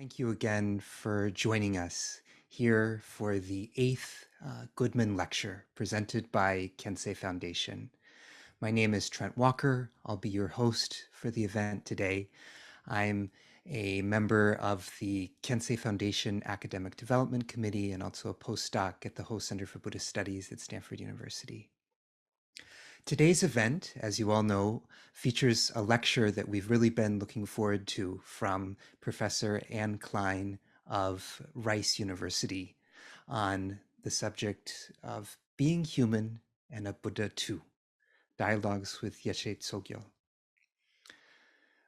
Thank you again for joining us here for the 8th Goodman Lecture presented by Kensei Foundation. My name is Trent Walker. I'll be your host for the event today. I'm a member of the Kensei Foundation Academic Development Committee and also a postdoc at the Ho Center for Buddhist Studies at Stanford University. Today's event, as you all know, features a lecture that we've really been looking forward to from Professor Ann Klein of Rice University on the subject of being human and a Buddha too, dialogues with Yeshe Tsogyal.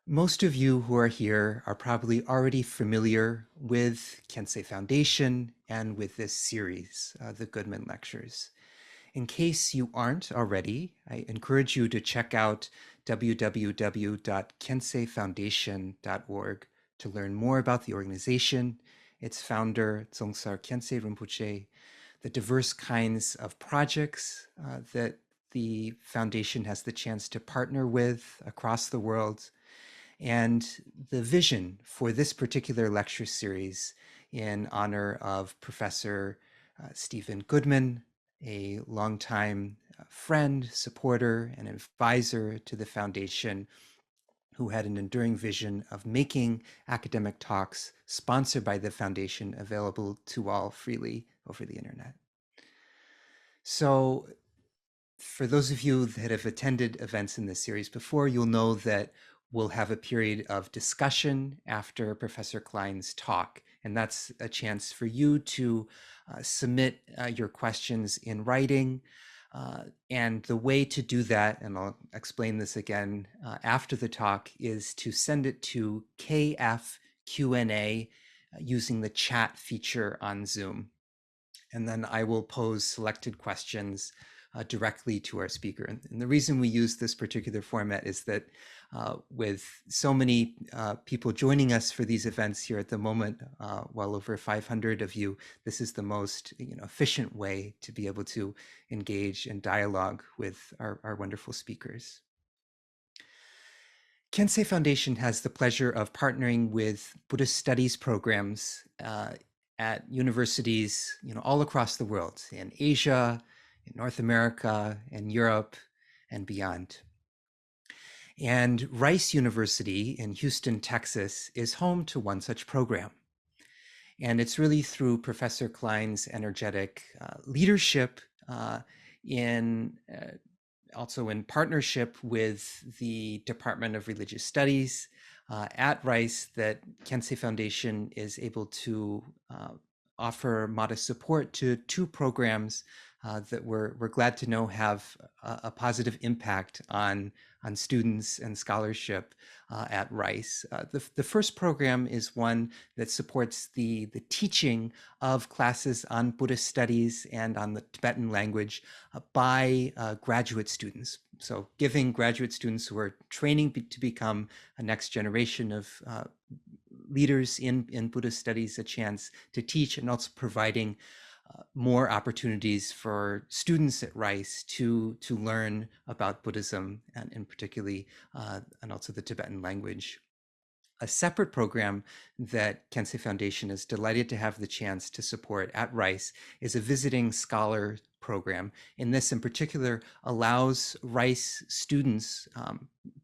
Most of you who are here are probably already familiar with Kensei Foundation and with this series, the Goodman Lectures. In case you aren't already, I encourage you to check out www.kenseifoundation.org to learn more about the organization, its founder, Dzongtsar Khyentse Rinpoche, the diverse kinds of projects that the foundation has the chance to partner with across the world, and the vision for this particular lecture series in honor of Professor Stephen Goodman, a longtime friend, supporter, and advisor to the foundation, who had an enduring vision of making academic talks sponsored by the foundation available to all freely over the internet. So for those of you that have attended events in this series before, you'll know that we'll have a period of discussion after Professor Klein's talk, and that's a chance for you to submit your questions in writing. And the way to do that, and I'll explain this again after the talk, is to send it to KFQ&A using the chat feature on Zoom. And then I will pose selected questions directly to our speaker. And the reason we use this particular format is that with so many people joining us for these events here at the moment, well over 500 of you, this is the most efficient way to be able to engage and dialogue with our wonderful speakers. Kensei Foundation has the pleasure of partnering with Buddhist studies programs at universities all across the world, in Asia, in North America, and Europe, and beyond. And Rice University in Houston, Texas, is home to one such program. And it's really through Professor Klein's energetic leadership also in partnership with the Department of Religious Studies at Rice that Kensei Foundation is able to offer modest support to two programs that we're glad to know have a positive impact on students and scholarship at Rice. The first program is one that supports the teaching of classes on Buddhist studies and on the Tibetan language by graduate students. So giving graduate students who are training to become a next generation of leaders in Buddhist studies a chance to teach, and also providing more opportunities for students at Rice to learn about Buddhism and particularly and also the Tibetan language. A separate program that Kensei Foundation is delighted to have the chance to support at Rice is a visiting scholar program. And this in particular allows Rice students,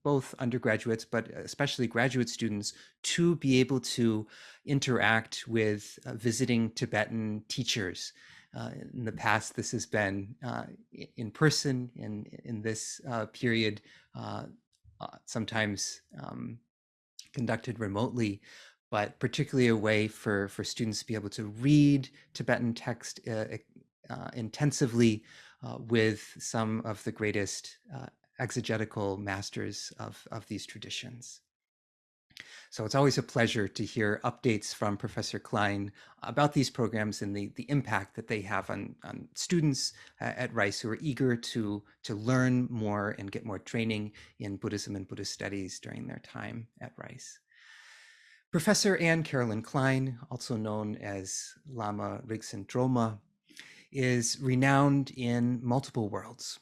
both undergraduates, but especially graduate students, to be able to interact with visiting Tibetan teachers. In the past, this has been in person. In this period, sometimes conducted remotely, but particularly a way for students to be able to read Tibetan text intensively with some of the greatest exegetical masters of these traditions. So it's always a pleasure to hear updates from Professor Klein about these programs and the impact that they have on students at Rice who are eager to learn more and get more training in Buddhism and Buddhist studies during their time at Rice. Professor Ann Klein, also known as Lama Rigzin Drolma, is renowned in multiple worlds.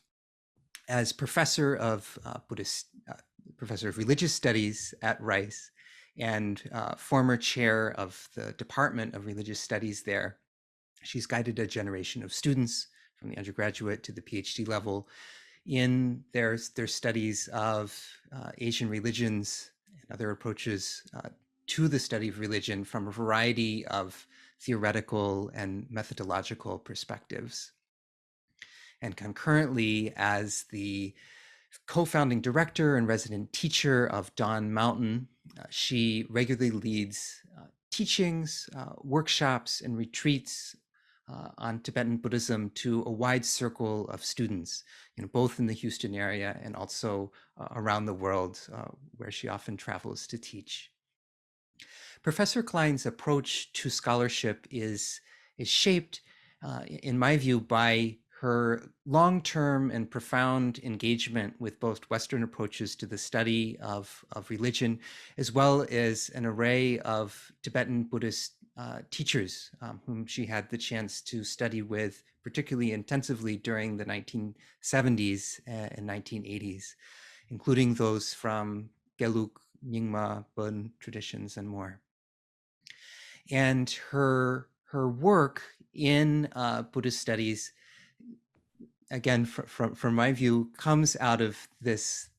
As professor of Buddhist, professor of religious studies at Rice, and former chair of the Department of Religious Studies there. She's guided a generation of students from the undergraduate to the PhD level in their studies of Asian religions and other approaches to the study of religion from a variety of theoretical and methodological perspectives. And concurrently, as the co-founding director and resident teacher of Dawn Mountain, she regularly leads teachings, workshops, and retreats on Tibetan Buddhism to a wide circle of students, both in the Houston area and also around the world, where she often travels to teach. Professor Klein's approach to scholarship is shaped, in my view, by her long-term and profound engagement with both Western approaches to the study of religion, as well as an array of Tibetan Buddhist teachers whom she had the chance to study with particularly intensively during the 1970s and 1980s, including those from Gelug, Nyingma, Bön traditions, and more. And her work in Buddhist studies, again, from my view, comes out of this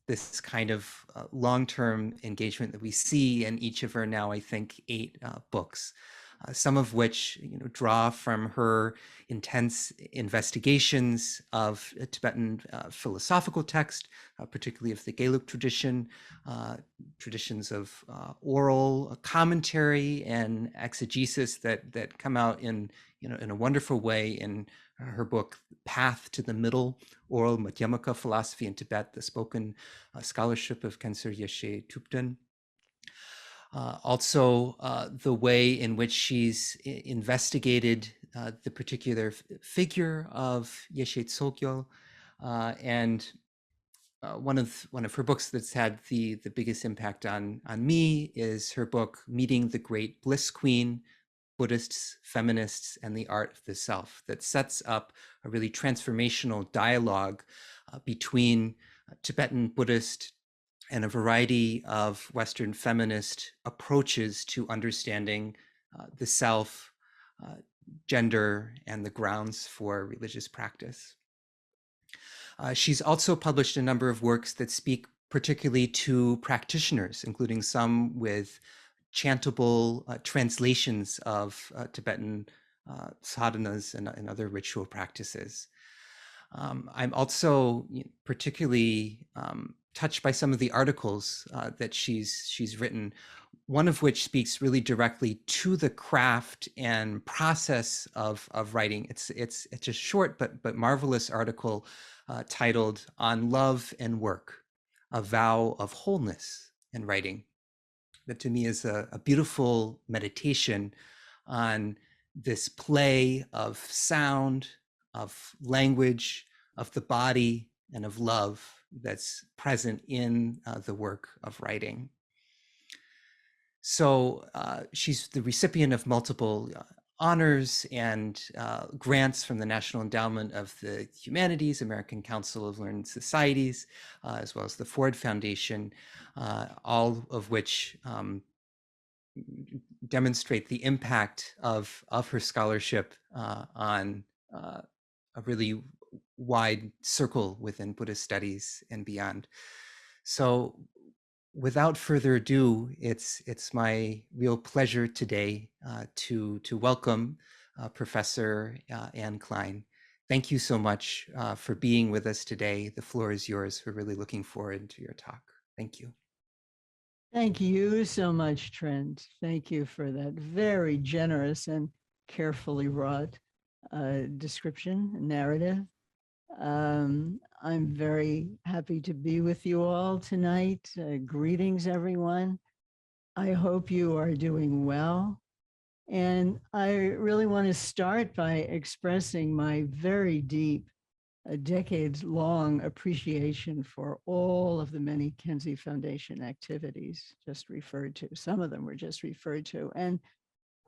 kind of long-term engagement that we see in each of her now, I think, 8 books. Some of which draw from her intense investigations of Tibetan philosophical text, particularly of the Gelug tradition, traditions of oral commentary and exegesis that come out in a wonderful way in her book Path to the Middle, Oral Madhyamaka Philosophy in Tibet, the spoken scholarship of Khensur Yeshe Tsogyal. Also, the way in which she's investigated the particular figure of Yeshe Tsogyal, and one of her books that's had the biggest impact on me is her book Meeting the Great Bliss Queen: Buddhists, Feminists, and the Art of the Self, that sets up a really transformational dialogue between Tibetan Buddhist and a variety of Western feminist approaches to understanding the self, gender, and the grounds for religious practice. She's also published a number of works that speak particularly to practitioners, including some with chantable translations of Tibetan sādhanas and other ritual practices. I'm also particularly touched by some of the articles that she's written, one of which speaks really directly to the craft and process of writing. It's a short but marvelous article titled "On Love and Work: A Vow of Wholeness in Writing," that to me is a beautiful meditation on this play of sound, of language, of the body, and of love that's present in the work of writing. So she's the recipient of multiple honors and grants from the National Endowment of the Humanities, American Council of Learned Societies, as well as the Ford Foundation, all of which demonstrate the impact of her scholarship on a really wide circle within Buddhist studies and beyond. So without further ado, it's my real pleasure today to welcome Professor Ann Klein. Thank you so much for being with us today. The floor is yours. We're really looking forward to your talk. Thank you. Thank you so much, Trent. Thank you for that very generous and carefully wrought description, narrative. I'm very happy to be with you all tonight. Greetings, everyone. I hope you are doing well. And I really want to start by expressing my very deep, decades-long appreciation for all of the many Kenzie Foundation activities just referred to. Some of them were just referred to. And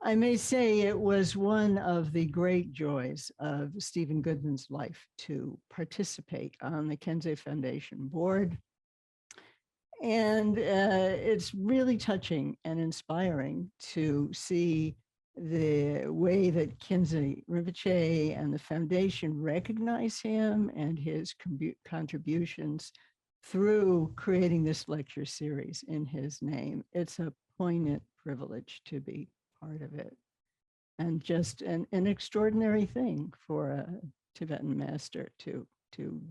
I may say it was one of the great joys of Stephen Goodman's life to participate on the Kenzie Foundation board And it's really touching and inspiring to see the way that Khyentse Rinpoche and the foundation recognize him and his contributions through creating this lecture series in his name. It's a poignant privilege to be part of it, and just an extraordinary thing for a Tibetan master to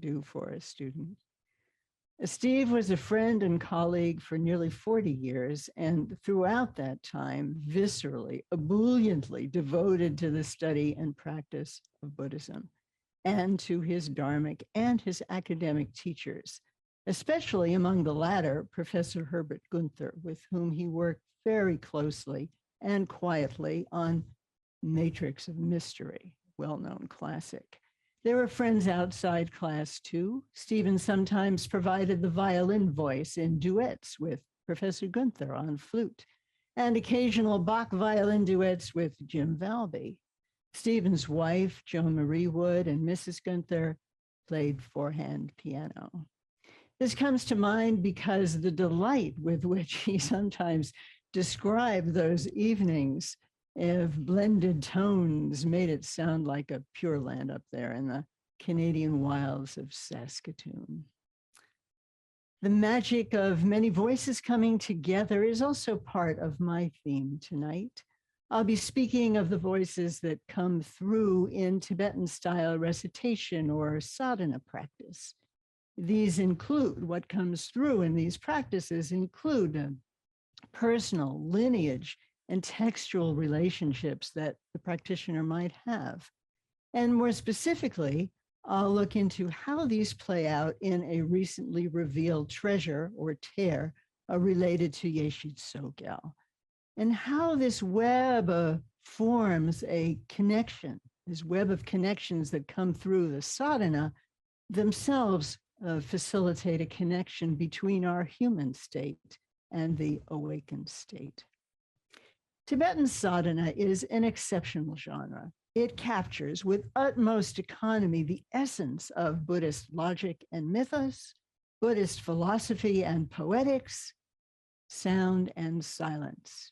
do for a student. Steve was a friend and colleague for nearly 40 years, and throughout that time, viscerally, ebulliently devoted to the study and practice of Buddhism and to his dharmic and his academic teachers, especially among the latter, Professor Herbert Gunther, with whom he worked very closely and quietly on Matrix of Mystery, well-known classic. There were friends outside class too. Stephen sometimes provided the violin voice in duets with Professor Gunther on flute, and occasional Bach violin duets with Jim Valby. Stephen's wife, Joan Marie Wood, and Mrs. Gunther played four-hand piano. This comes to mind because the delight with which he sometimes described those evenings of blended tones made it sound like a Pure Land up there in the Canadian wilds of Saskatoon. The magic of many voices coming together is also part of my theme tonight. I'll be speaking of the voices that come through in Tibetan style recitation or sadhana practice. These include, what comes through in these practices include personal, lineage, and textual relationships that the practitioner might have. And more specifically, I'll look into how these play out in a recently revealed treasure or tear related to Yeshe Tsogyal, and how this web forms a connection, this web of connections that come through the sadhana themselves facilitate a connection between our human state and the awakened state. Tibetan sadhana is an exceptional genre. It captures with utmost economy the essence of Buddhist logic and mythos, Buddhist philosophy and poetics, sound and silence.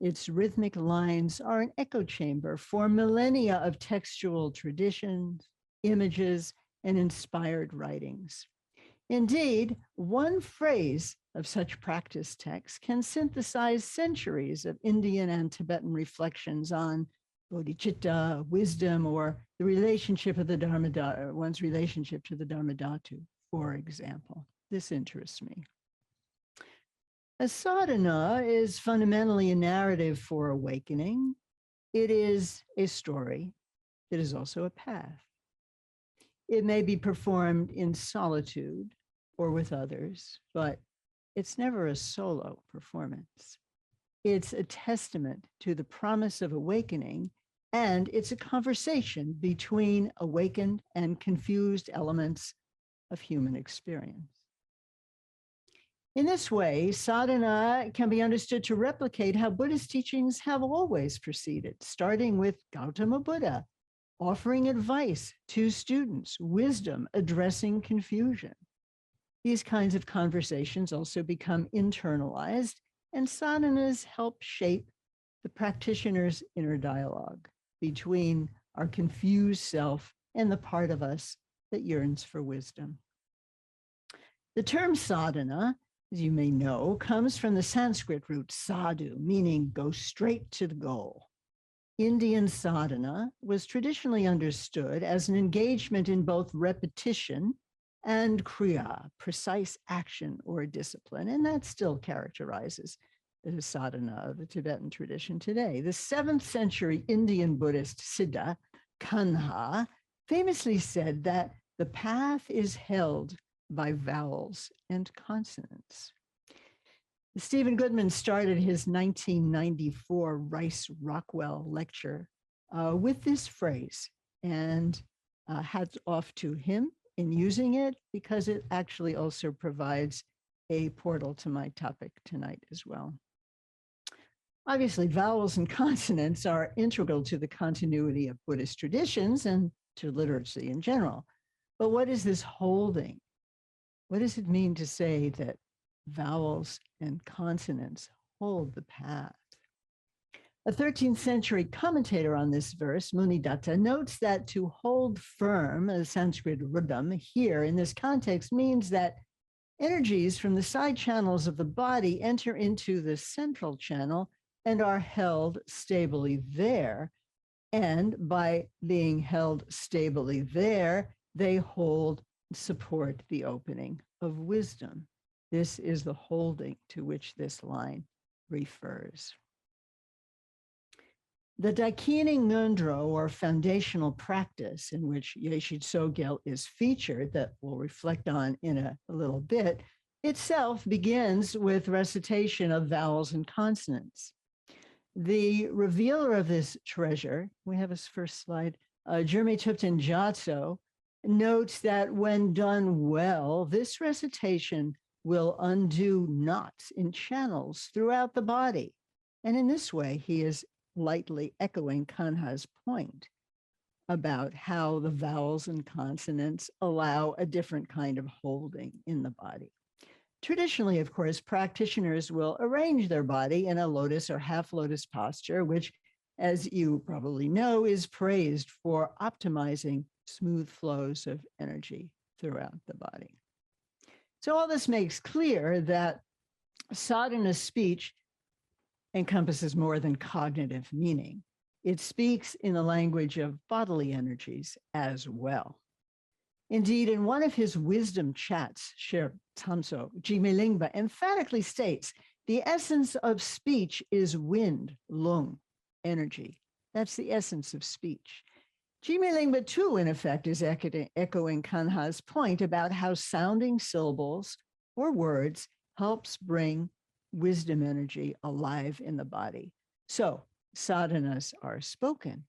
Its rhythmic lines are an echo chamber for millennia of textual traditions, images, and inspired writings. Indeed, one phrase of such practice texts can synthesize centuries of Indian and Tibetan reflections on bodhicitta, wisdom, or the relationship of the dharma-dhātu, one's relationship to the dharma-dhātu, for example. This interests me. A sadhana is fundamentally a narrative for awakening. It is a story. It is also a path. It may be performed in solitude or with others, but it's never a solo performance. It's a testament to the promise of awakening, and it's a conversation between awakened and confused elements of human experience. In this way, sadhana can be understood to replicate how Buddhist teachings have always proceeded, starting with Gautama Buddha, offering advice to students, wisdom, addressing confusion. These kinds of conversations also become internalized, and sadhanas help shape the practitioner's inner dialogue between our confused self and the part of us that yearns for wisdom. The term sadhana, as you may know, comes from the Sanskrit root sadhu, meaning go straight to the goal. Indian sadhana was traditionally understood as an engagement in both repetition and kriya, precise action or discipline, and that still characterizes the sadhana of the Tibetan tradition today. The 7th century Indian Buddhist Siddha Kanha famously said that the path is held by vowels and consonants. Stephen Goodman started his 1994 Rice Rockwell lecture with this phrase, and hats off to him in using it, because it actually also provides a portal to my topic tonight as well. Obviously, vowels and consonants are integral to the continuity of Buddhist traditions and to literacy in general. But what is this holding? What does it mean to say that vowels and consonants hold the path. A 13th century commentator on this verse, Munidatta, notes that to hold firm, a Sanskrit rhythm here in this context means that energies from the side channels of the body enter into the central channel and are held stably there. And by being held stably there, they support the opening of wisdom. This is the holding to which this line refers. The Dakini Ngondro, or foundational practice, in which Yeshe Tsogyal is featured, that we'll reflect on in a little bit, itself begins with recitation of vowels and consonants. The revealer of this treasure, we have his first slide, Jigme Lingpa, notes that when done well, this recitation will undo knots in channels throughout the body. And in this way, he is lightly echoing Kanha's point about how the vowels and consonants allow a different kind of holding in the body. Traditionally, of course, practitioners will arrange their body in a lotus or half lotus posture, which, as you probably know, is praised for optimizing smooth flows of energy throughout the body. So all this makes clear that sadhana speech encompasses more than cognitive meaning. It speaks in the language of bodily energies as well. Indeed, in one of his wisdom chats, Sera Khandro, Jigme Lingpa emphatically states, the essence of speech is wind, lung, energy. That's the essence of speech. Jigme Lingpa, too, in effect, is echoing Kanha's point about how sounding syllables or words helps bring wisdom energy alive in the body. So sādhanas are spoken,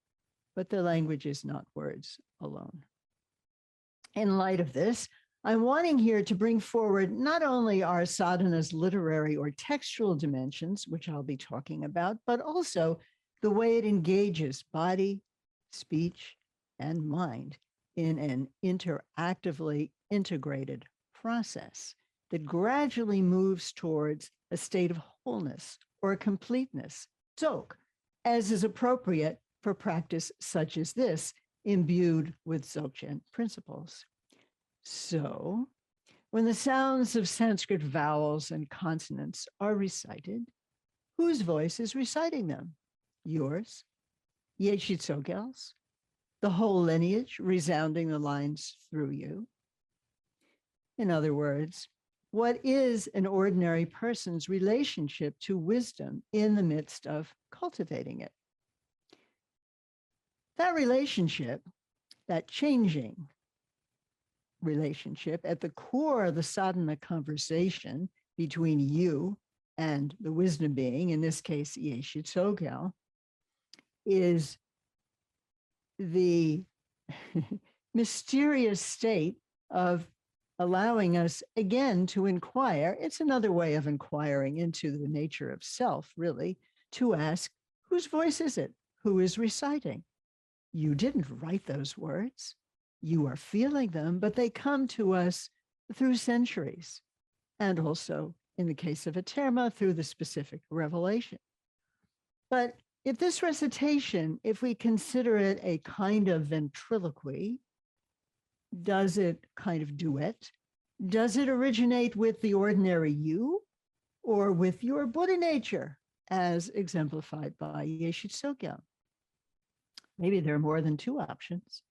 but the language is not words alone. In light of this, I'm wanting here to bring forward not only our sādhana's literary or textual dimensions, which I'll be talking about, but also the way it engages body, speech, and mind in an interactively integrated process that gradually moves towards a state of wholeness or completeness, dzog, as is appropriate for practice such as this, imbued with Dzogchen principles. So, when the sounds of Sanskrit vowels and consonants are recited, whose voice is reciting them? Yours, Yeshe Tsogyal's, the whole lineage resounding the lines through you. In other words, what is an ordinary person's relationship to wisdom in the midst of cultivating it? That relationship, that changing relationship at the core of the sadhana conversation between you and the wisdom being, in this case, Yeshe Tsogyal, is the mysterious state of allowing us again to inquire. It's another way of inquiring into the nature of self, really, to ask, whose voice is it? Who is reciting? You didn't write those words. You are feeling them, but they come to us through centuries. And also, in the case of a terma, through the specific revelation. But if this recitation, if we consider it a kind of ventriloquy, does it kind of duet? Does it originate with the ordinary you or with your Buddha nature, as exemplified by Yeshe Tsogyal? Maybe there are more than two options.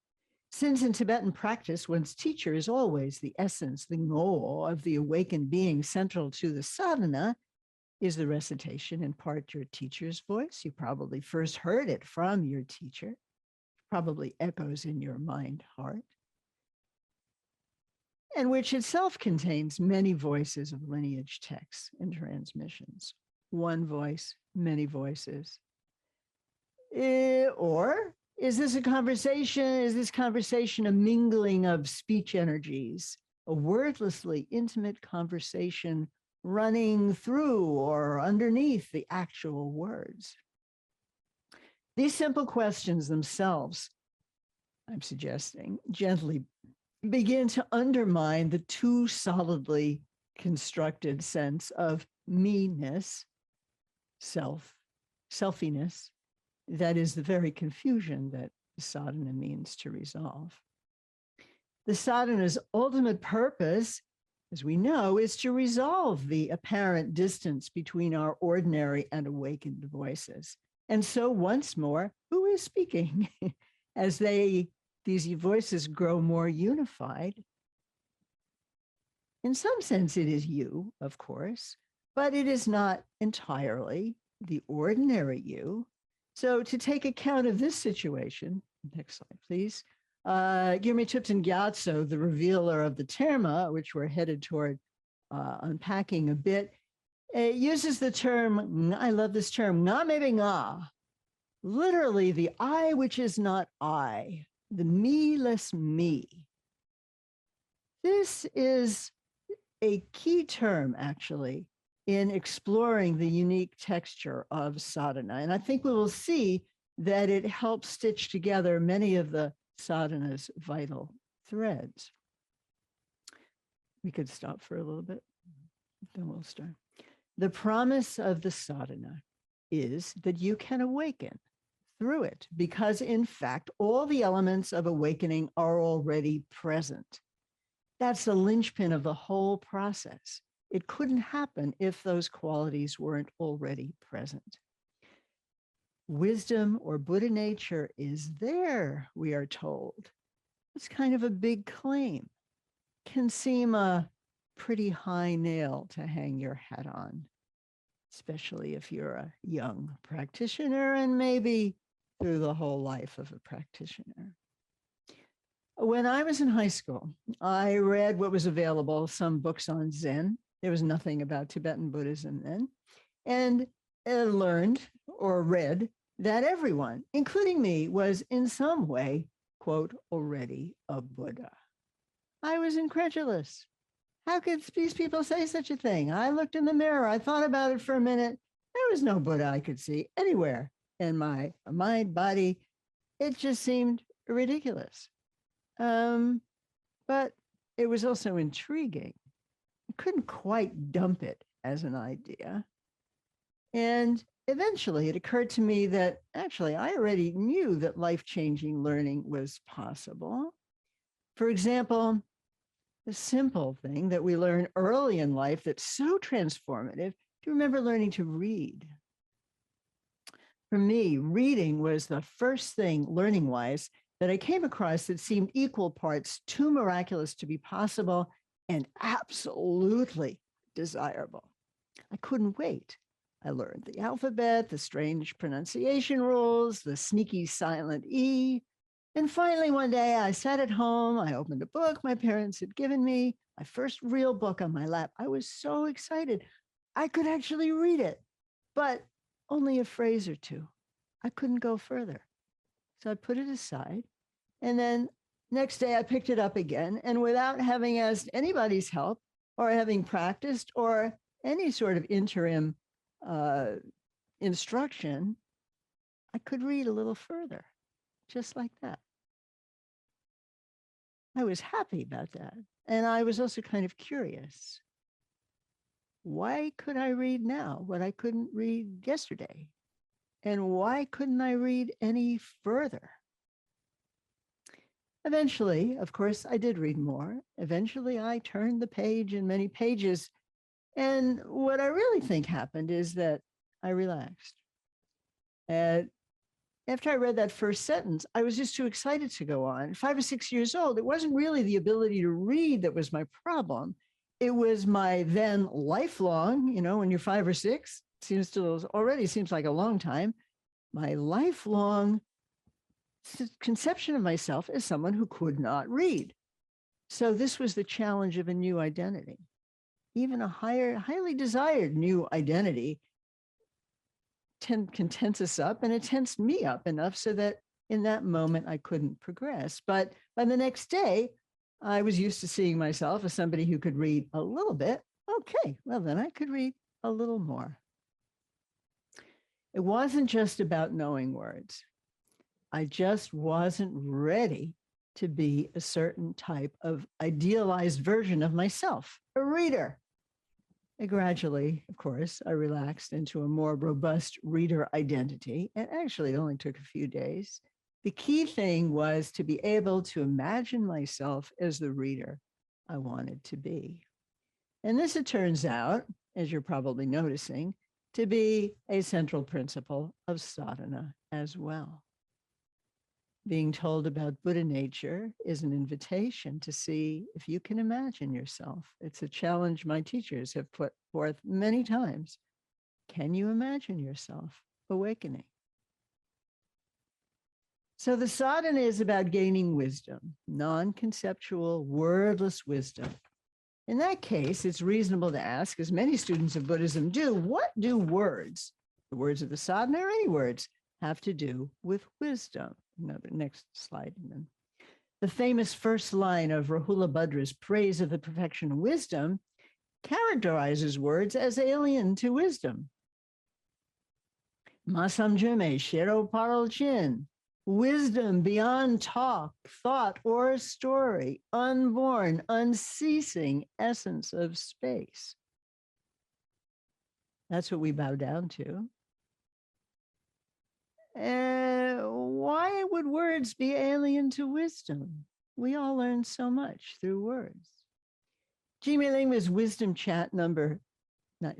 Since in Tibetan practice, one's teacher is always the essence, the ngo of the awakened being central to the sadhana, is the recitation in part your teacher's voice? You probably first heard it from your teacher, probably echoes in your mind, heart, and which itself contains many voices of lineage texts and transmissions. One voice, many voices. Or is this a conversation? Is this conversation a mingling of speech energies, a wordlessly intimate conversation running through or underneath the actual words? These simple questions themselves, I'm suggesting, gently begin to undermine the too solidly constructed sense of me-ness, selfiness, that is the very confusion that sadhana means to resolve. The sadhana's ultimate purpose, as we know, is to resolve the apparent distance between our ordinary and awakened voices. And so once more, who is speaking? As these voices grow more unified, in some sense, it is you, of course, but it is not entirely the ordinary you. So to take account of this situation, next slide, please. Gyurme Thupten Gyatso, the revealer of the terma, which we're headed toward unpacking a bit, uses the term, I love this term, nga mebe nga, literally the I which is not I, the me-less me. This is a key term, actually, in exploring the unique texture of sadhana. And I think we will see that it helps stitch together many of the sadhana's vital threads. We could stop for a little bit, then we'll start. The promise of the sadhana is that you can awaken through it, because in fact, all the elements of awakening are already present. That's the linchpin of the whole process. It couldn't happen if those qualities weren't already present. Wisdom or Buddha nature is there, we are told. It's kind of a big claim. Can seem a pretty high nail to hang your hat on, especially if you're a young practitioner and maybe through the whole life of a practitioner. When I was in high school, I read what was available, some books on Zen. There was nothing about Tibetan Buddhism then. And learned or read that everyone, including me, was in some way, quote, already a Buddha. I was incredulous. How could these people say such a thing? I looked in the mirror. I thought about it for a minute. There was no Buddha I could see anywhere in my mind, body. It just seemed ridiculous. But it was also intriguing. I couldn't quite dump it as an idea. And eventually it occurred to me that actually I already knew that life-changing learning was possible. For example, the simple thing that we learn early in life that's so transformative. Do you remember learning to read? For me, reading was the first thing, learning-wise, that I came across that seemed equal parts too miraculous to be possible and absolutely desirable. I couldn't wait. I learned the alphabet, the strange pronunciation rules, the sneaky silent E. And finally, one day I sat at home, I opened a book my parents had given me, my first real book on my lap. I was so excited. I could actually read it, but only a phrase or two. I couldn't go further. So I put it aside. And then next day I picked it up again. And without having asked anybody's help or having practiced or any sort of interim instruction, I could read a little further, just like that. I was happy about that. And I was also kind of curious. Why could I read now what I couldn't read yesterday? And why couldn't I read any further? Eventually, of course, I did read more. Eventually, I turned the page in many pages. And what I really think happened is that I relaxed. And after I read that first sentence, I was just too excited to go on. 5 or 6 years old, it wasn't really the ability to read that was my problem. It was my then lifelong, when you're 5 or 6, already seems like a long time, my lifelong conception of myself as someone who could not read. So this was the challenge of a new identity. Even a highly desired new identity can tense us up, and it tensed me up enough so that in that moment I couldn't progress. But by the next day, I was used to seeing myself as somebody who could read a little bit. Okay, well then I could read a little more. It wasn't just about knowing words. I just wasn't ready to be a certain type of idealized version of myself, a reader. Gradually, of course, I relaxed into a more robust reader identity. And actually, it only took a few days. The key thing was to be able to imagine myself as the reader I wanted to be. And this, it turns out, as you're probably noticing, to be a central principle of sadhana as well. Being told about Buddha nature is an invitation to see if you can imagine yourself. It's a challenge my teachers have put forth many times. Can you imagine yourself awakening? So the sadhana is about gaining wisdom, non-conceptual, wordless wisdom. In that case, it's reasonable to ask, as many students of Buddhism do, what do words, the words of the sadhana or any words, have to do with wisdom? Next slide. And then the famous first line of Rahula Bhadra's praise of the perfection of wisdom characterizes words as alien to wisdom. Masamjime shero paral chin, wisdom beyond talk, thought, or story, unborn, unceasing essence of space. That's what we bow down to. Why would words be alien to wisdom? We all learn so much through words. Jigme Lingpa's wisdom chat number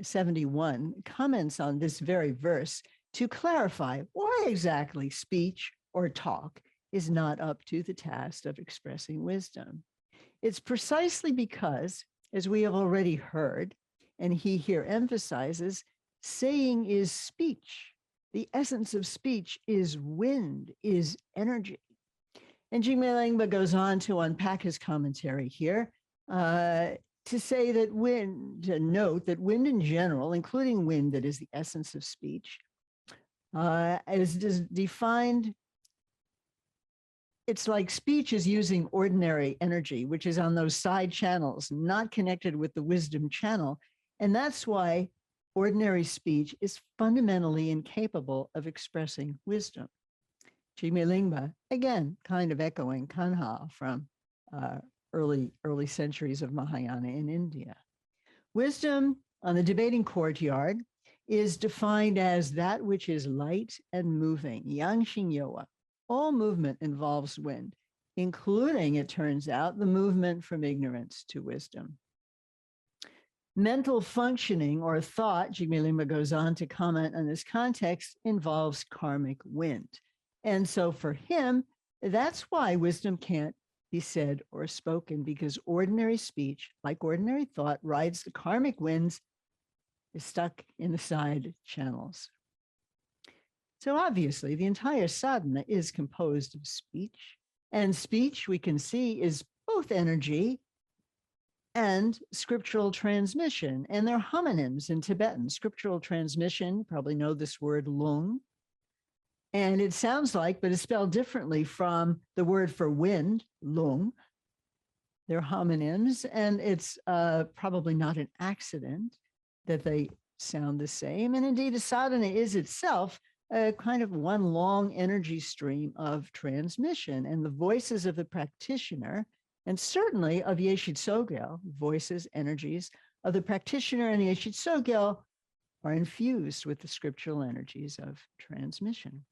71 comments on this very verse to clarify why exactly speech or talk is not up to the task of expressing wisdom. It's precisely because, as we have already heard, and he here emphasizes, saying is speech. The essence of speech is wind, is energy. And Jigme Lingpa goes on to unpack his commentary here to say that wind, to note that wind in general, including wind that is the essence of speech, is defined. It's like speech is using ordinary energy, which is on those side channels, not connected with the wisdom channel. And that's why ordinary speech is fundamentally incapable of expressing wisdom. Jigme Lingpa, again, kind of echoing Kanha from early centuries of Mahayana in India. Wisdom on the debating courtyard is defined as that which is light and moving, yang xing yoa. All movement involves wind, including, it turns out, the movement from ignorance to wisdom. Mental functioning or thought, Jigme Lingpa goes on to comment on this context, involves karmic wind. And so for him, that's why wisdom can't be said or spoken, because ordinary speech, like ordinary thought, rides the karmic winds, is stuck in the side channels. So obviously, the entire sadhana is composed of speech. And speech, we can see, is both energy and scriptural transmission. And they're homonyms in Tibetan. Scriptural transmission, probably know this word lung. And it sounds like, but it's spelled differently from the word for wind, lung. They're homonyms, and it's probably not an accident that they sound the same. And indeed, a sadhana is itself a kind of one long energy stream of transmission, and the voices of the practitioner, and certainly of Yeshe Tsogyal, voices, energies of the practitioner and Yeshe Tsogyal are infused with the scriptural energies of transmission.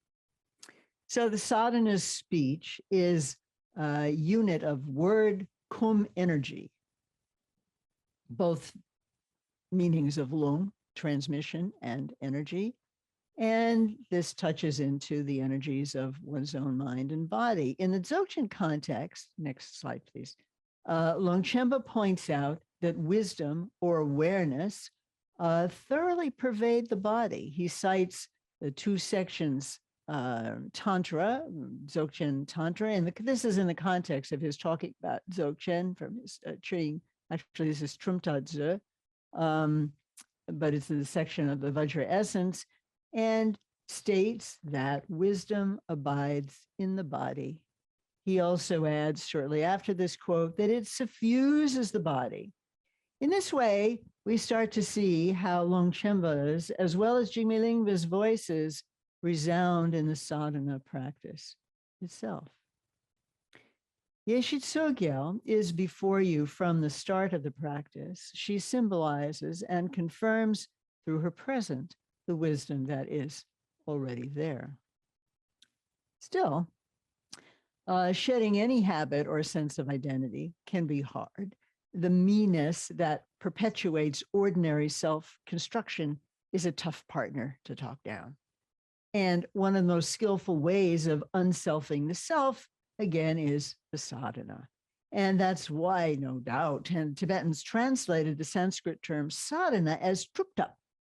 So the sadhana's speech is a unit of word, kum, energy, both meanings of lung, transmission, and energy. And this touches into the energies of one's own mind and body. In the Dzogchen context, next slide, please, Longchenpa points out that wisdom or awareness thoroughly pervade the body. He cites the two sections, Tantra, Dzogchen Tantra, and this is in the context of his talking about Dzogchen from his tree. Actually, this is Trumtadze, but it's in the section of the Vajra essence, and states that wisdom abides in the body. He also adds shortly after this quote that it suffuses the body. In this way, we start to see how Longchenpa's, as well as Jigme Lingpa's voices resound in the sadhana practice itself. Yeshe Tsogyal is before you from the start of the practice. She symbolizes and confirms through her present the wisdom that is already there. Still, shedding any habit or sense of identity can be hard. The me-ness that perpetuates ordinary self-construction is a tough partner to talk down. And one of the most skillful ways of unselfing the self, again, is the sadhana. And that's why, no doubt, and Tibetans translated the Sanskrit term sadhana as trupta,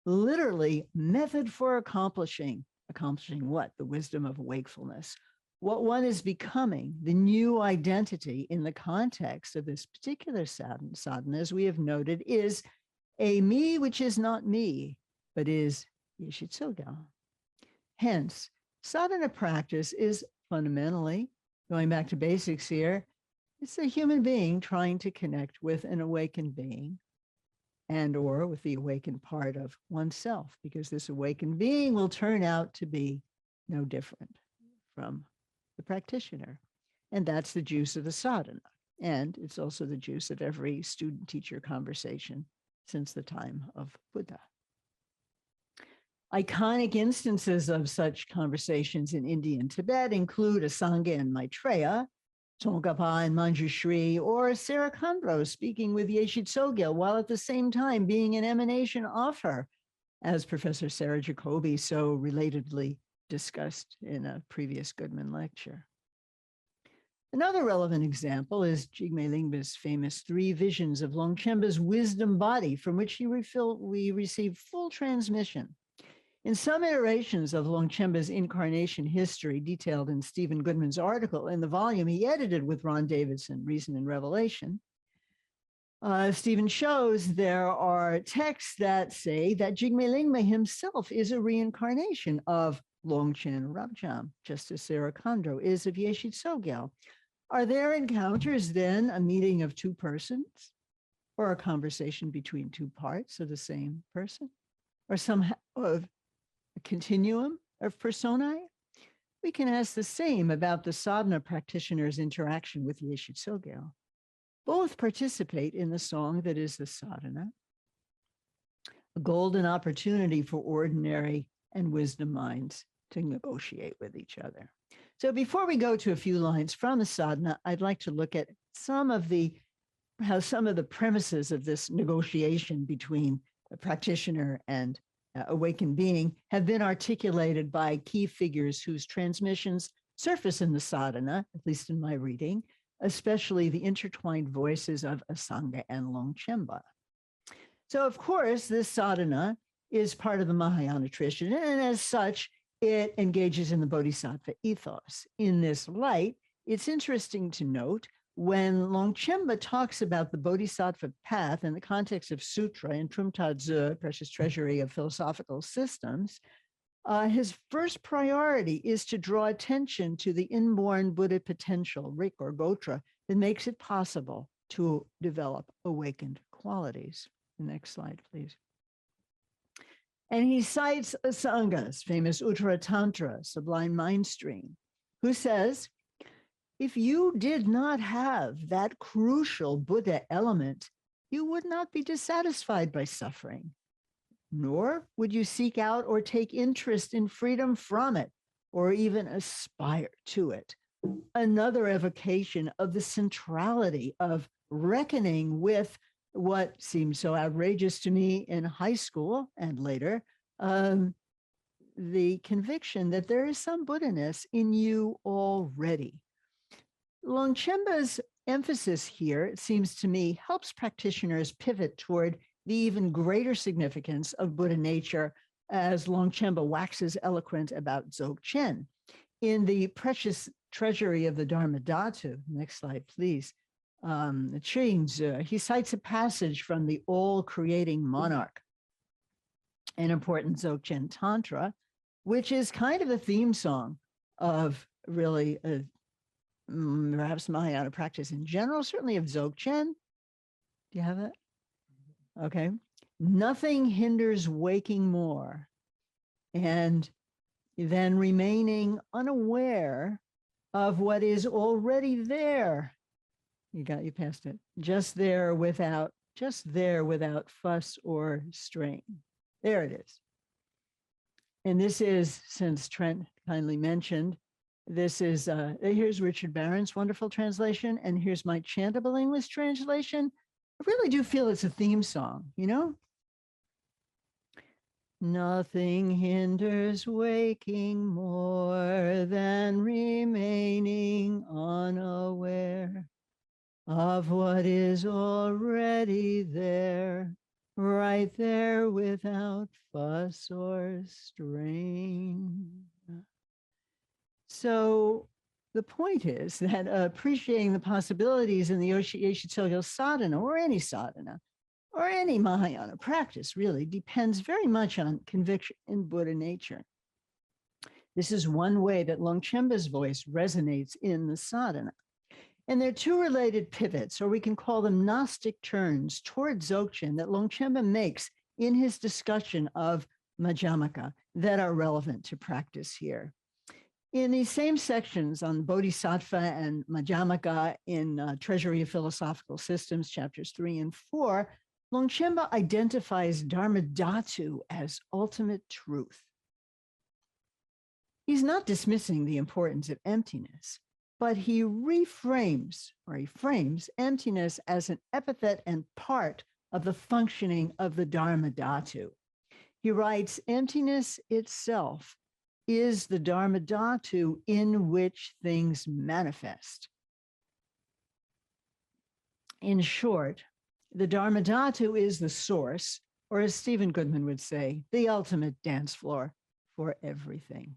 literally method for accomplishing. Accomplishing what? The wisdom of wakefulness. What one is becoming, the new identity in the context of this particular sadhana, as we have noted, is a me which is not me, but is Yeshe Tsogyal. Hence, sadhana practice is fundamentally, going back to basics here, it's a human being trying to connect with an awakened being and or with the awakened part of oneself, because this awakened being will turn out to be no different from the practitioner. And that's the juice of the sadhana. And it's also the juice of every student-teacher conversation since the time of Buddha. Iconic instances of such conversations in India and Tibet include Asanga and Maitreya, Tsongkhapa and Manjushri, or Sera Khandro speaking with Yeshe Tsogyal while at the same time being an emanation of her, as Professor Sarah Jacoby so relatedly discussed in a previous Goodman lecture. Another relevant example is Jigme Lingpa's famous 3 visions of Longchenpa's wisdom body, from which we receive full transmission. In some iterations of Longchenpa's incarnation history, detailed in Stephen Goodman's article in the volume he edited with Ron Davidson, Reason and Revelation, Stephen shows there are texts that say that Jigme Lingpa himself is a reincarnation of Longchen Rabjam, just as Sera Khandro is of Yeshe Tsogyal. Are their encounters then a meeting of 2 persons, or a conversation between 2 parts of the same person, or some of a continuum of personae? We can ask the same about the sadhana practitioner's interaction with Yeshe Tsogyal. Both participate in the song that is the sadhana, a golden opportunity for ordinary and wisdom minds to negotiate with each other. So before we go to a few lines from the sadhana, I'd like to look at how some of the premises of this negotiation between a practitioner and awakened being have been articulated by key figures whose transmissions surface in the sadhana, at least in my reading, especially the intertwined voices of Asanga and Longchenpa. So of course, this sadhana is part of the Mahayana tradition, and as such, it engages in the bodhisattva ethos. In this light, it's interesting to note when Longchenpa talks about the bodhisattva path in the context of sutra in Trumta Dzu, Precious Treasury of Philosophical Systems, his first priority is to draw attention to the inborn Buddha potential, Rik or Gotra, that makes it possible to develop awakened qualities. The next slide, please. And he cites Asanga's famous Uttara Tantra, Sublime Mind Stream, who says, if you did not have that crucial Buddha element, you would not be dissatisfied by suffering, nor would you seek out or take interest in freedom from it, or even aspire to it. Another evocation of the centrality of reckoning with what seemed so outrageous to me in high school and later, the conviction that there is some Buddha-ness in you already. Longchenpa's emphasis here, it seems to me, helps practitioners pivot toward the even greater significance of Buddha nature as Longchenpa waxes eloquent about Dzogchen. In the Precious Treasury of the Dharma-dhātu, next slide, please, he cites a passage from the all-creating monarch, an important Dzogchen Tantra, which is kind of a theme song of really perhaps Mahayana practice in general, certainly of Dzogchen. Do you have that? Okay. Nothing hinders waking more and then remaining unaware of what is already there You passed it. Just there without fuss or strain. There it is. And this is, since Trent kindly mentioned, this is, here's Richard Barron's wonderful translation, and here's my chantable English translation. I really do feel it's a theme song, you know? Nothing hinders waking more than remaining unaware of what is already there, right there without fuss or strain. So the point is that appreciating the possibilities in the Yeshe Tsogyal sadhana, or any sadhana, or any Mahayana practice really, depends very much on conviction in Buddha nature. This is one way that Longchenpa's voice resonates in the sadhana. And there are two related pivots, or we can call them Gnostic turns toward Dzogchen, that Longchenpa makes in his discussion of Madhyamaka that are relevant to practice here. In these same sections on Bodhisattva and Madhyamaka in Treasury of Philosophical Systems, chapters 3 and 4, Longchenpa identifies dharma-dhātu as ultimate truth. He's not dismissing the importance of emptiness, but he reframes, or he frames emptiness as an epithet and part of the functioning of the dharma-dhātu. He writes, emptiness itself is the dharma-dhātu in which things manifest. In short, the dharma-dhātu is the source, or as Stephen Goodman would say, the ultimate dance floor for everything.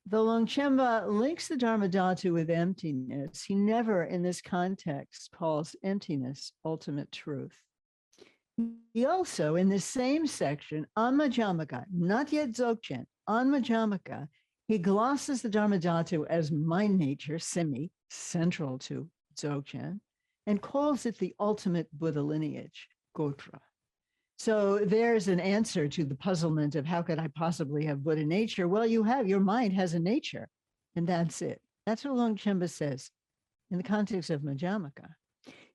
Though Longchenpa links the dharma-dhātu with emptiness, he never in this context calls emptiness ultimate truth. He also, in the same section on Madhyamaka, not yet Dzogchen, on Madhyamaka, he glosses the dharma-dhātu as mind nature, semi, central to Dzogchen, and calls it the ultimate Buddha lineage, Gotra. So there's an answer to the puzzlement of how could I possibly have Buddha nature? Well, you have, your mind has a nature, and that's it. That's what Longchenpa says in the context of Madhyamaka.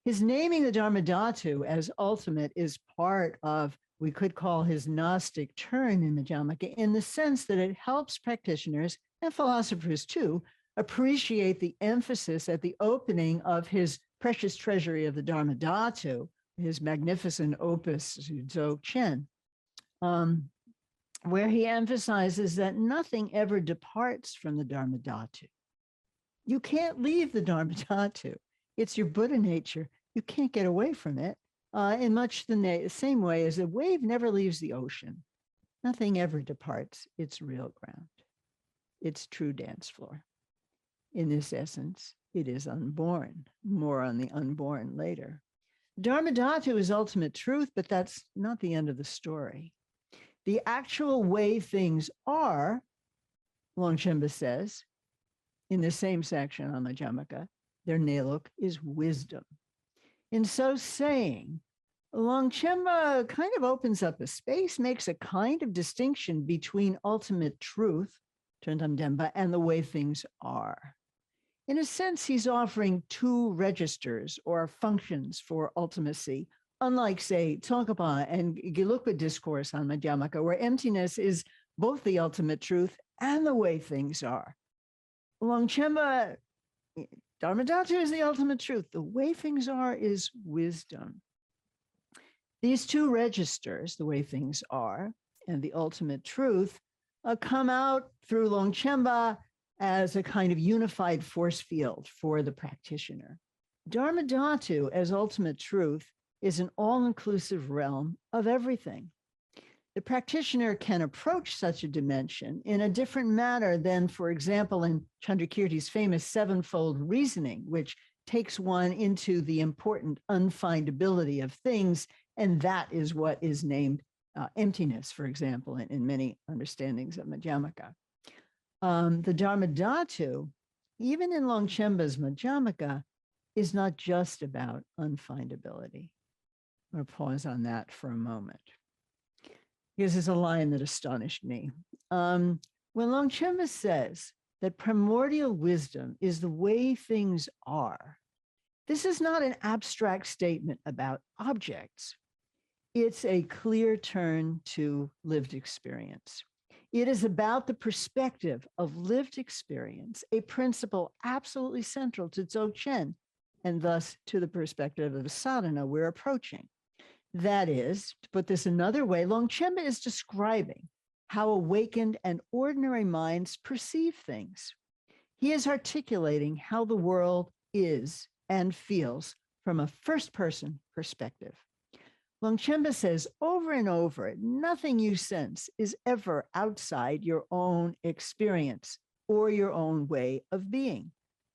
His naming the dharma-dhātu as ultimate is part of, we could call his Gnostic turn in Madhyamaka, in the sense that it helps practitioners and philosophers too appreciate the emphasis at the opening of his precious treasury of the dharma-dhātu, his magnificent opus, Dzogchen, where he emphasizes that nothing ever departs from the dharma-dhātu. You can't leave the dharma-dhātu. It's your Buddha nature. You can't get away from it. In much the same way as a wave never leaves the ocean. Nothing ever departs its real ground, its true dance floor. In this essence, it is unborn. More on the unborn later. Dharma-dhātu is ultimate truth, but that's not the end of the story. The actual way things are, Longchenpa says, in the same section on Madhyamaka, their neluk is wisdom. In so saying, Longchenpa kind of opens up a space, makes a kind of distinction between ultimate truth, Trentam and the way things are. In a sense, he's offering two registers or functions for ultimacy, unlike, say, Tsongkhapa and Gelugpa discourse on Madhyamaka, where emptiness is both the ultimate truth and the way things are. Longchenpa, dharma-dhātu is the ultimate truth. The way things are is wisdom. These two registers, the way things are and the ultimate truth, come out through Longchenpa as a kind of unified force field for the practitioner. Dharma-dhātu as ultimate truth is an all-inclusive realm of everything. The practitioner can approach such a dimension in a different manner than, for example, in Chandrakirti's famous sevenfold reasoning, which takes one into the important unfindability of things, and that is what is named emptiness, for example, in many understandings of Madhyamaka. The dharma-dhātu, even in Longchenpa's Madhyamaka, is not just about unfindability. I'm going to pause on that for a moment, because there's a line that astonished me. When Longchenpa says that primordial wisdom is the way things are, This is not an abstract statement about objects. It's a clear turn to lived experience. It is about the perspective of lived experience, a principle absolutely central to Dzogchen, and thus to the perspective of sadhana we're approaching. That is, to put this another way, Longchenpa is describing how awakened and ordinary minds perceive things. He is articulating how the world is and feels from a first-person perspective. Longchenpa says over and over, nothing you sense is ever outside your own experience or your own way of being.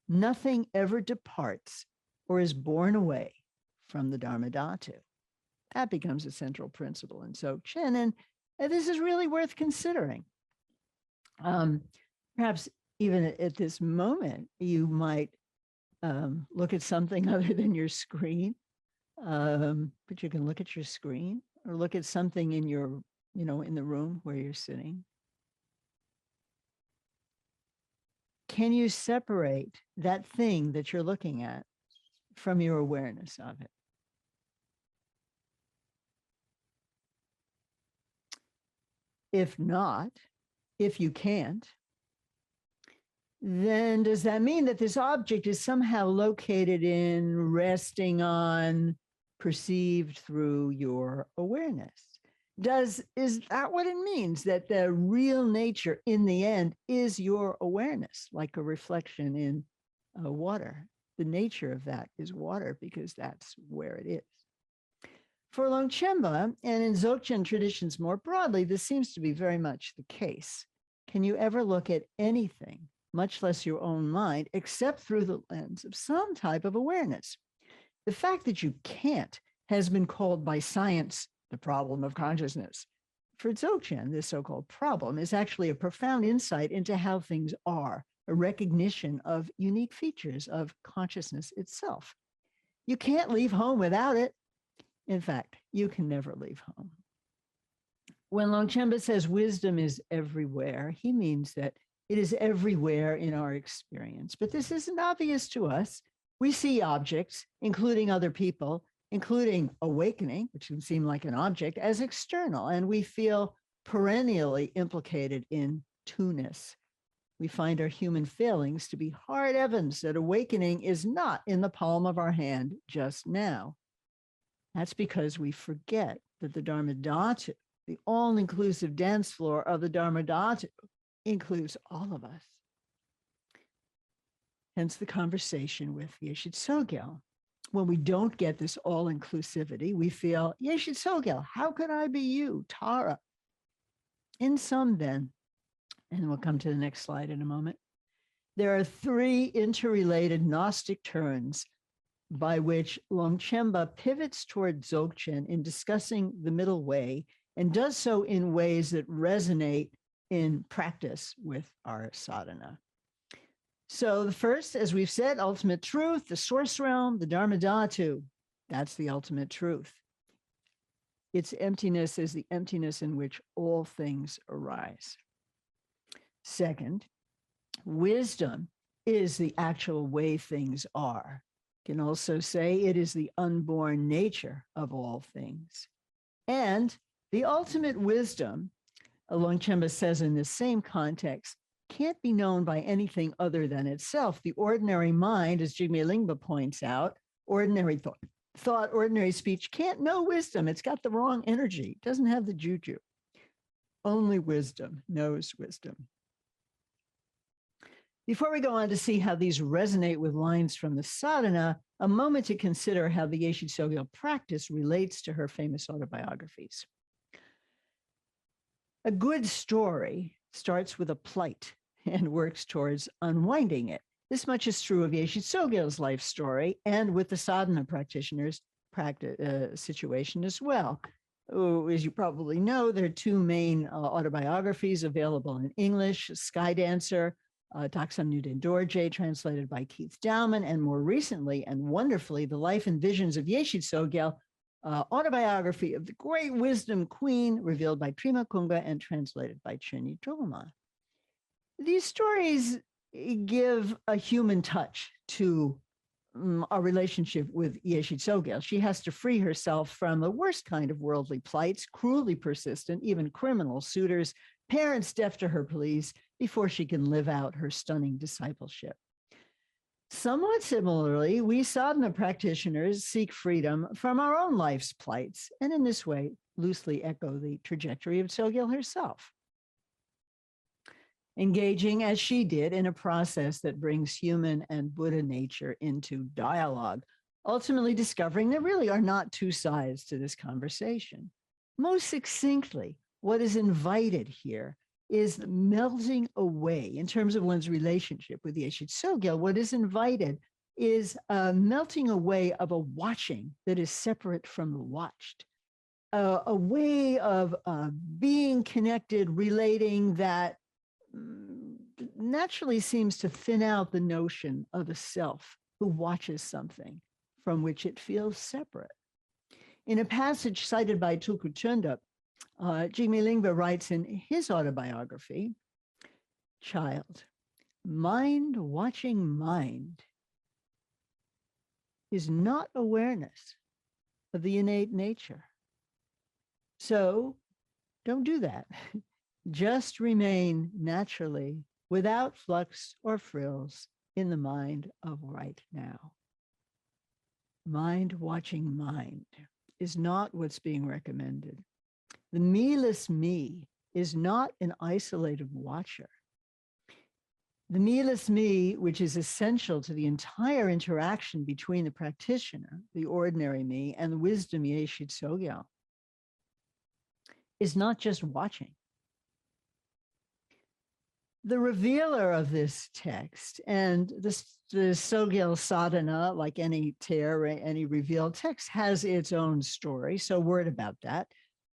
Nothing ever departs or is borne away from the dharma-dhātu. That becomes a central principle in Dzogchen, and this is really worth considering. Perhaps even at this moment, you might look at something other than your screen, but you can look at your screen or look at something in your, in the room where you're sitting. Can you separate that thing that you're looking at from your awareness of it? If not, if you can't, then does that mean that this object is somehow located in, resting on, perceived through your awareness? Is that what it means, that the real nature in the end is your awareness, like a reflection in water? The nature of that is water because that's where it is. For Longchenpa, and in Dzogchen traditions more broadly, this seems to be very much the case. Can you ever look at anything, much less your own mind, except through the lens of some type of awareness? The fact that you can't has been called by science the problem of consciousness. For Dzogchen, this so-called problem is actually a profound insight into how things are, a recognition of unique features of consciousness itself. You can't leave home without it. In fact, you can never leave home. When Longchenpa says wisdom is everywhere, he means that it is everywhere in our experience. But this isn't obvious to us. We see objects, including other people, including awakening, which can seem like an object, as external, and we feel perennially implicated in two-ness. We find our human failings to be hard evidence that awakening is not in the palm of our hand just now. That's because we forget that the dharma-dhātu, the all-inclusive dance floor of the dharma-dhātu, includes all of us. Hence the conversation with Yeshe Tsogyal. When we don't get this all-inclusivity, we feel, Yeshe Tsogyal, how could I be you, Tara? In sum then, and we'll come to the next slide in a moment, there are three interrelated Gnostic turns by which Longchenpa pivots toward Dzogchen in discussing the middle way, and does so in ways that resonate in practice with our sadhana. So the first, as we've said, ultimate truth, the source realm, the dharma-dhātu, that's the ultimate truth. Its emptiness is the emptiness in which all things arise. Second, wisdom is the actual way things are. You can also say it is the unborn nature of all things. And the ultimate wisdom, Longchenpa says in the same context, can't be known by anything other than itself. The ordinary mind, as Jigme Lingpa points out, ordinary thought, ordinary speech can't know wisdom. It's got the wrong energy. It doesn't have the juju. Only wisdom knows wisdom. Before we go on to see how these resonate with lines from the sadhana, a moment to consider how the Yeshe Tsogyal practice relates to her famous autobiographies. A good story starts with a plight and works towards unwinding it. This much is true of Yeshe Tsogyal's life story and with the sadhana practitioners' situation as well. As you probably know, there are two main autobiographies available in English, Sky Dancer, Taksam Nuden Dorje, translated by Keith Dowman, and more recently and wonderfully, The Life and Visions of Yeshe Tsogyal, autobiography of the great wisdom queen, revealed by Trima Kunga and translated by Chenyi Drolma. These stories give a human touch to our relationship with Yeshe Tsogyal. She has to free herself from the worst kind of worldly plights, cruelly persistent, even criminal suitors, parents deaf to her pleas, before she can live out her stunning discipleship. Somewhat similarly, we sadhana practitioners seek freedom from our own life's plights, and in this way, loosely echo the trajectory of Tsogyal herself, engaging as she did in a process that brings human and Buddha nature into dialogue, ultimately discovering there really are not two sides to this conversation. Most succinctly, what is invited here is the melting away in terms of one's relationship with Yeshe Tsogyal. What is invited is a melting away of a watching that is separate from the watched, a way of being connected, relating that naturally seems to thin out the notion of a self who watches something from which it feels separate. In a passage cited by Tulku Chunda, Jigme Lingpa writes in his autobiography, "Child, mind watching mind is not awareness of the innate nature. So don't do that. Just remain naturally, without flux or frills, in the mind of right now." Mind watching mind is not what's being recommended. The me-less me is not an isolated watcher. The me-less me, which is essential to the entire interaction between the practitioner, the ordinary me, and the wisdom Yeshe Tsogyal, is not just watching. The revealer of this text, and the Tsogyal Sadhana, like any tear, any revealed text, has its own story, so word about that.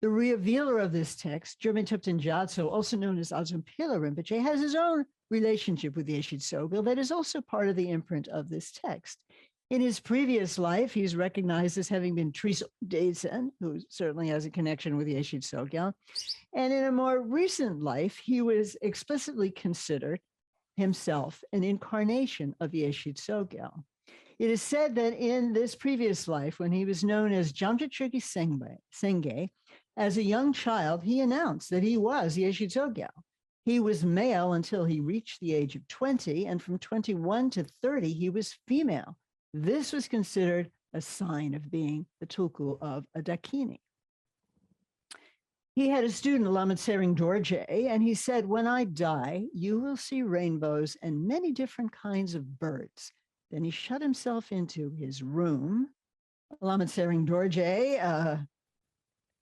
The revealer of this text, German Tupten Gyatso, also known as Azumpila Rinpoche, has his own relationship with Yeshe Tsogyal that is also part of the imprint of this text. In his previous life, he's recognized as having been Triso Dezen, who certainly has a connection with Yeshe Tsogyal. And in a more recent life, he was explicitly considered himself an incarnation of Yeshe Tsogyal. It is said that in this previous life, when he was known as Jamja Chökyi Senge, as a young child, he announced that he was Yeshe Tsogyal. He was male until he reached the age of 20, and from 21 to 30, he was female. This was considered a sign of being the tulku of a dakini. He had a student, Lama Tsering Dorje, and he said, "When I die, you will see rainbows and many different kinds of birds." Then he shut himself into his room. Lama Tsering Dorje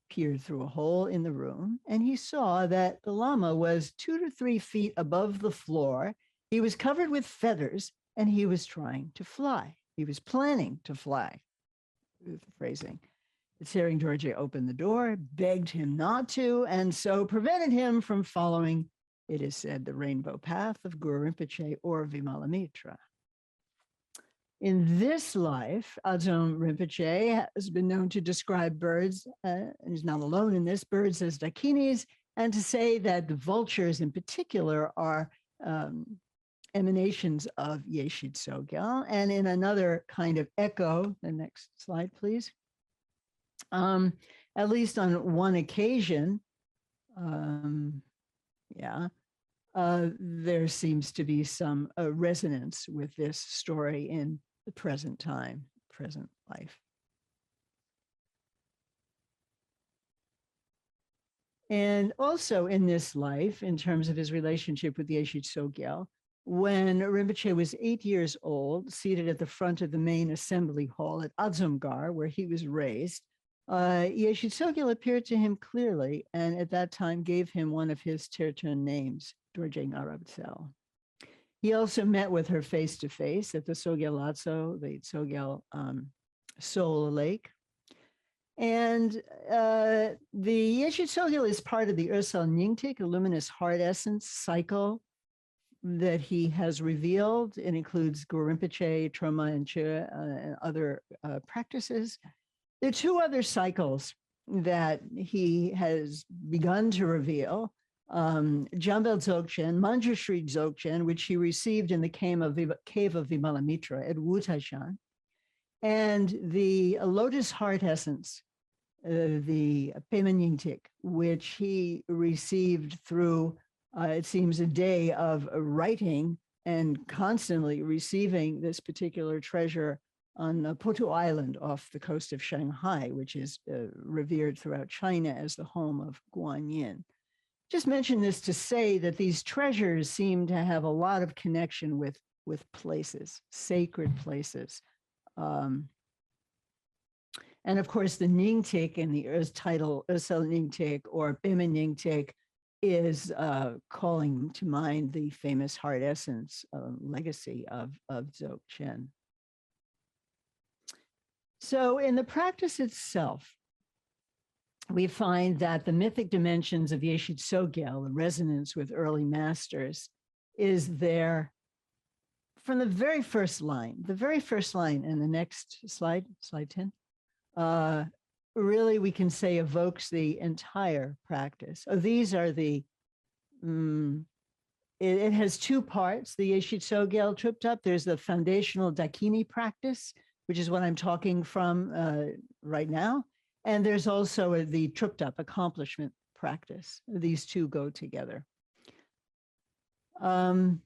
peered through a hole in the room, and he saw that the Lama was 2 to 3 feet above the floor. He was covered with feathers, and he was trying to fly. He was planning to fly, phrasing. Tsering Dorje opened the door, begged him not to, and so prevented him from following, it is said, the rainbow path of Guru Rinpoche or Vimalamitra. In this life, Adzom Rinpoche has been known to describe birds, and he's not alone in this, birds as dakinis, and to say that the vultures in particular are emanations of Yeshe Tsogyal. And in another kind of echo, the next slide, please. At least on one occasion, there seems to be some resonance with this story in the present time, present life. And also in this life, in terms of his relationship with Yeshe Tsogyal, when Rinpoche was 8 years old, seated at the front of the main assembly hall at Adzumgar, where he was raised, Yeshe Tsogyal appeared to him clearly, and at that time gave him one of his Tirthan names, Dorje Ngarabtsel. He also met with her face to face at the Tsogyal the Tsogyal Soul Lake. And the Yeshe Tsogyal is part of the Ursal Nyingtik, a luminous heart essence cycle that he has revealed. It includes Guru Rinpoche, Drolma, and Chö, and other practices. There are 2 other cycles that he has begun to reveal. Jambel Dzogchen, Manjushri Dzogchen, which he received in the cave of Vimalamitra at Wutashan, and the lotus heart essence, the Pema Nyingtik, which he received through, it seems, a day of writing and constantly receiving this particular treasure on Potu Island off the coast of Shanghai, which is revered throughout China as the home of Guanyin. Just mention this to say that these treasures seem to have a lot of connection with places, sacred places. And of course, the Nyingtik in the title, Ursel Nyingtik or Pema Nyingtik, is calling to mind the famous heart essence legacy of Dzogchen. So in the practice itself, we find that the mythic dimensions of Yeshe Tsogyal, the resonance with early masters, is there from the very first line. The very first line in the next slide, slide 10, really we can say evokes the entire practice. Oh, these are the, it has two parts, the Yeshe Tsogyal Triptych. There's the foundational Dakini practice, which is what I'm talking from right now. And there's also the Triptych accomplishment practice. These two go together. In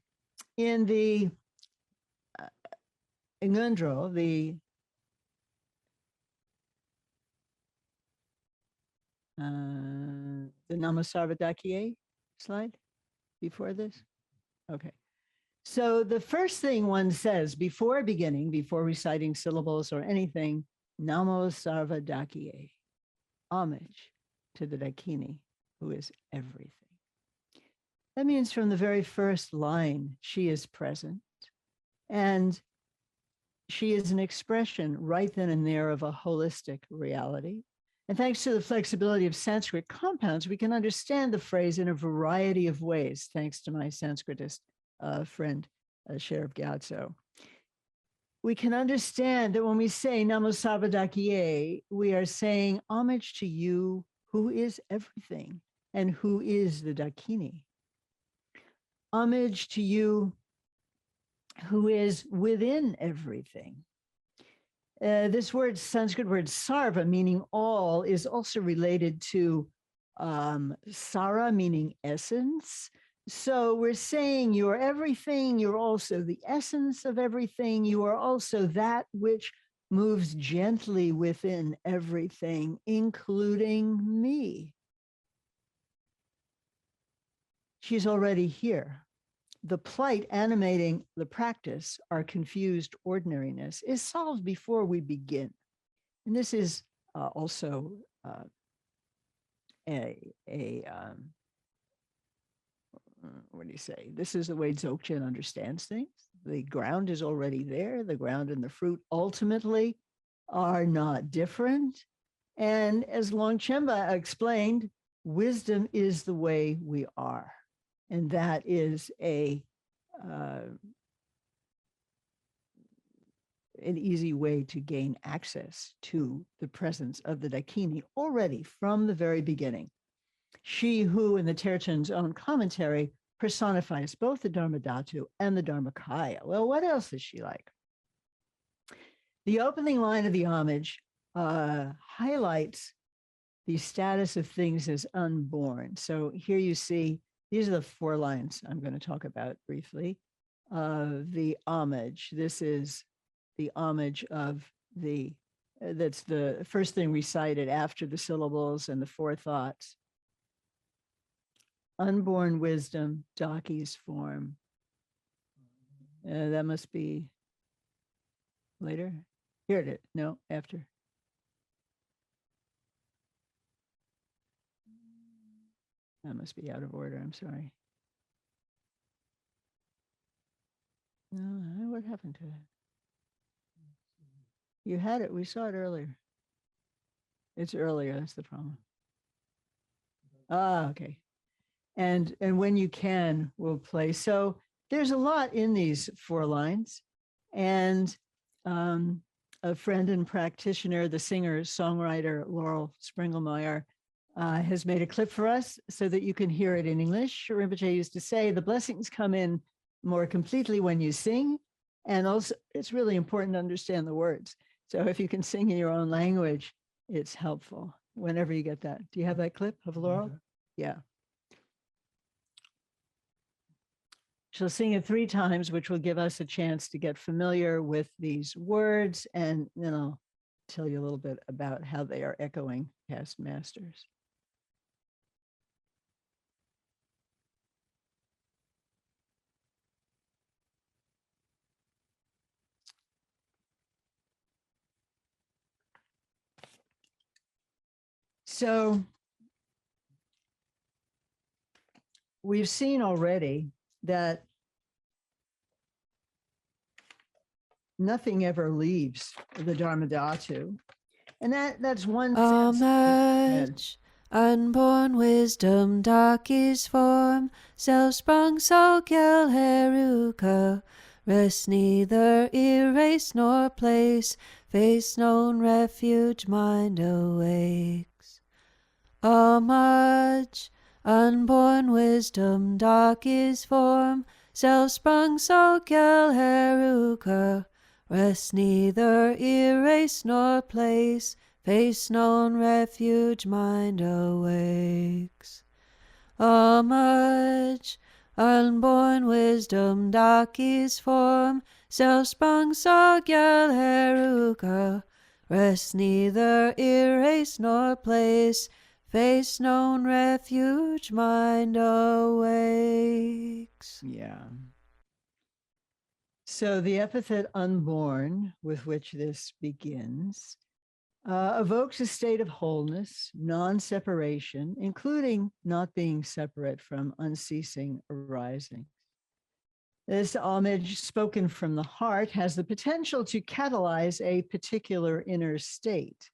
the Ngundro, the Namasarvadakiye slide before this? Okay. So the first thing one says before beginning, before reciting syllables or anything, Namo Sarva Dakiye, homage to the Dakini, who is everything. That means from the very first line, she is present. And she is an expression right then and there of a holistic reality. And thanks to the flexibility of Sanskrit compounds, we can understand the phrase in a variety of ways, thanks to my Sanskritist friend, Sheriff Gyatso. We can understand that when we say Namo Sarva Dakiye, we are saying homage to you who is everything and who is the Dakini. Homage to you who is within everything. This word, Sanskrit word sarva, meaning all, is also related to sara, meaning essence. So we're saying you're everything, you're also the essence of everything, you are also that which moves gently within everything, including me. She's already here. The plight animating the practice, our confused ordinariness, is solved before we begin. And this is also what do you say? This is the way Dzogchen understands things. The ground is already there. The ground and the fruit ultimately are not different. And as Longchenpa explained, wisdom is the way we are. And that is an easy way to gain access to the presence of the Dakini already from the very beginning. She who, in the Terchen's own commentary, personifies both the dharma-dhātu and the dharmakaya. Well, what else is she like? The opening line of the homage highlights the status of things as unborn. So here you see, these are the 4 lines I'm going to talk about briefly. The homage. This is the homage of the, that's the first thing recited after the syllables and the 4 thoughts. Unborn wisdom, Daki's form. That must be later. Here it is. No, after. That must be out of order. I'm sorry. No, what happened to it? You had it. We saw it earlier. It's earlier. That's the problem. Ah, okay. And when you can, we'll play. So there's a lot in these 4 lines. And a friend and practitioner, the singer, songwriter, Laurel Springelmeyer, has made a clip for us so that you can hear it in English. Rinpoche used to say, the blessings come in more completely when you sing. And also, it's really important to understand the words. So if you can sing in your own language, it's helpful whenever you get that. Do you have that clip of Laurel? Yeah. She'll sing it 3 times, which will give us a chance to get familiar with these words. And then I'll tell you a little bit about how they are echoing past masters. So we've seen already that nothing ever leaves the dharma-dhātu. And that's one sense. Homage, unborn wisdom, dark is form, self-sprung Tsogyal Heruka, rest neither erase nor place, face known refuge mind awakes. Homage, unborn wisdom, dark is form, self-sprung Tsogyal Heruka, rest neither erase nor place, face known refuge mind awakes. Homage, unborn wisdom, dark is form, self-sprung Tsogyal Heruka, rest neither erase nor place, face known refuge mind awakes. Yeah. So the epithet unborn, with which this begins, evokes a state of wholeness, non-separation, including not being separate from unceasing arising. This homage, spoken from the heart, has the potential to catalyze a particular inner state.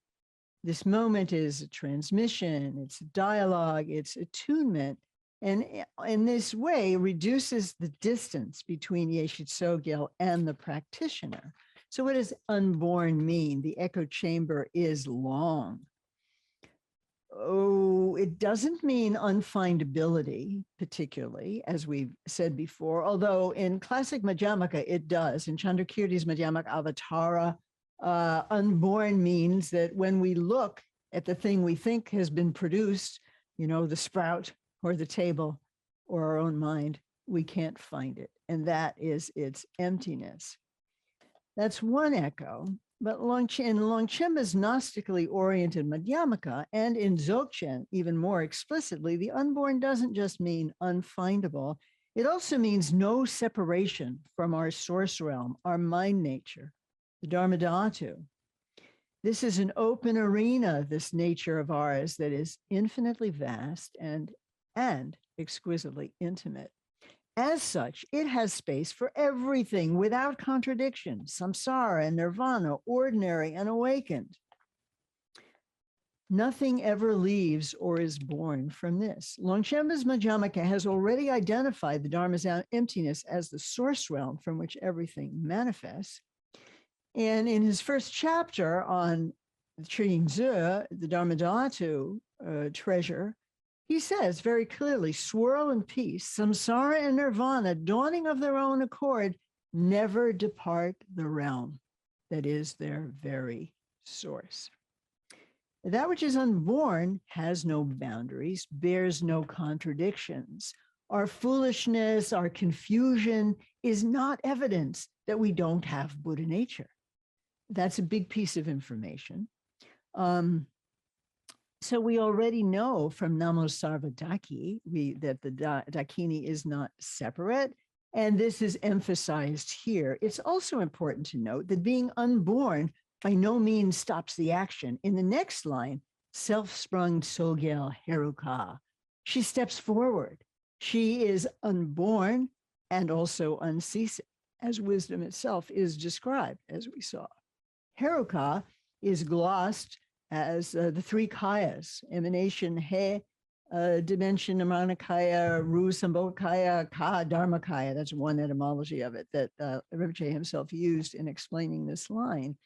This moment is a transmission, it's dialogue, it's attunement, and in this way reduces the distance between Yeshe Tsogyal and the practitioner. So what does unborn mean? The echo chamber is long. Oh, it doesn't mean unfindability, particularly, as we've said before, although in classic Madhyamaka, it does. In Chandrakirti's Madhyamaka Avatara, unborn means that when we look at the thing we think has been produced, you know, the sprout or the table or our own mind, we can't find it. And that is its emptiness. That's one echo. But in Longchenpa's Gnostically oriented Madhyamaka and in Dzogchen, even more explicitly, the unborn doesn't just mean unfindable. It also means no separation from our source realm, our mind nature, the dharma-dhātu. This is an open arena, this nature of ours that is infinitely vast and exquisitely intimate. As such, it has space for everything without contradiction, samsara and nirvana, ordinary and awakened. Nothing ever leaves or is born from this. Longchenpa's Madhyamaka has already identified the Dharma's emptiness as the source realm from which everything manifests. And in his first chapter on treating Zu, the dharma-dhātu treasure, he says very clearly, swirl and peace, samsara and nirvana, dawning of their own accord, never depart the realm that is their very source. That which is unborn has no boundaries, bears no contradictions. Our foolishness, our confusion is not evidence that we don't have Buddha nature. That's a big piece of information. So we already know from Namo Sarva Daki that the Dakini is not separate, and this is emphasized here. It's also important to note that being unborn by no means stops the action. In the next line, self-sprung Tsogyal Heruka, she steps forward. She is unborn and also unceasing, as wisdom itself is described, as we saw. Heruka is glossed as the 3 kayas, emanation, he, dimension, nirmanakaya, ru, sambhogakaya, ka, dharmakaya. That's one etymology of it that Rinpoche himself used in explaining this line.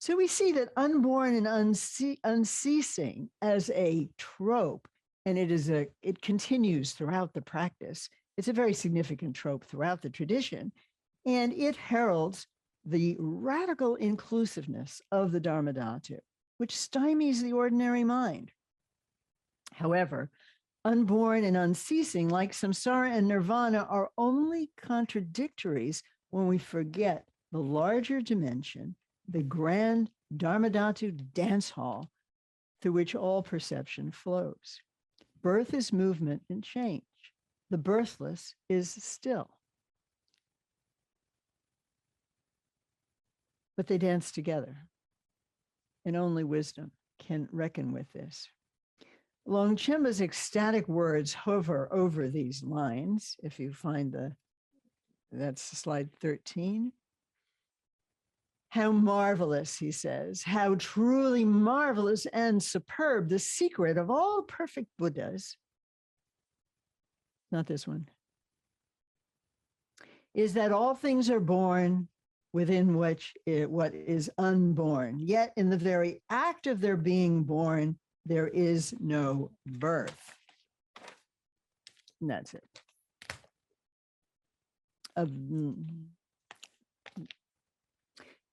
So we see that unborn and unceasing as a trope, and it continues throughout the practice. It's a very significant trope throughout the tradition, and it heralds the radical inclusiveness of the dharma-dhātu, which stymies the ordinary mind. However, unborn and unceasing, like samsara and nirvana, are only contradictories when we forget the larger dimension, the grand dharma-dhātu dance hall through which all perception flows. Birth is movement and change. The birthless is still. But they dance together, and only wisdom can reckon with this. Longchenpa's ecstatic words hover over these lines. If you find that's slide 13. How marvelous, he says, how truly marvelous and superb the secret of all perfect Buddhas, not this one, is that all things are born within which what is unborn. Yet in the very act of their being born, there is no birth. And that's it.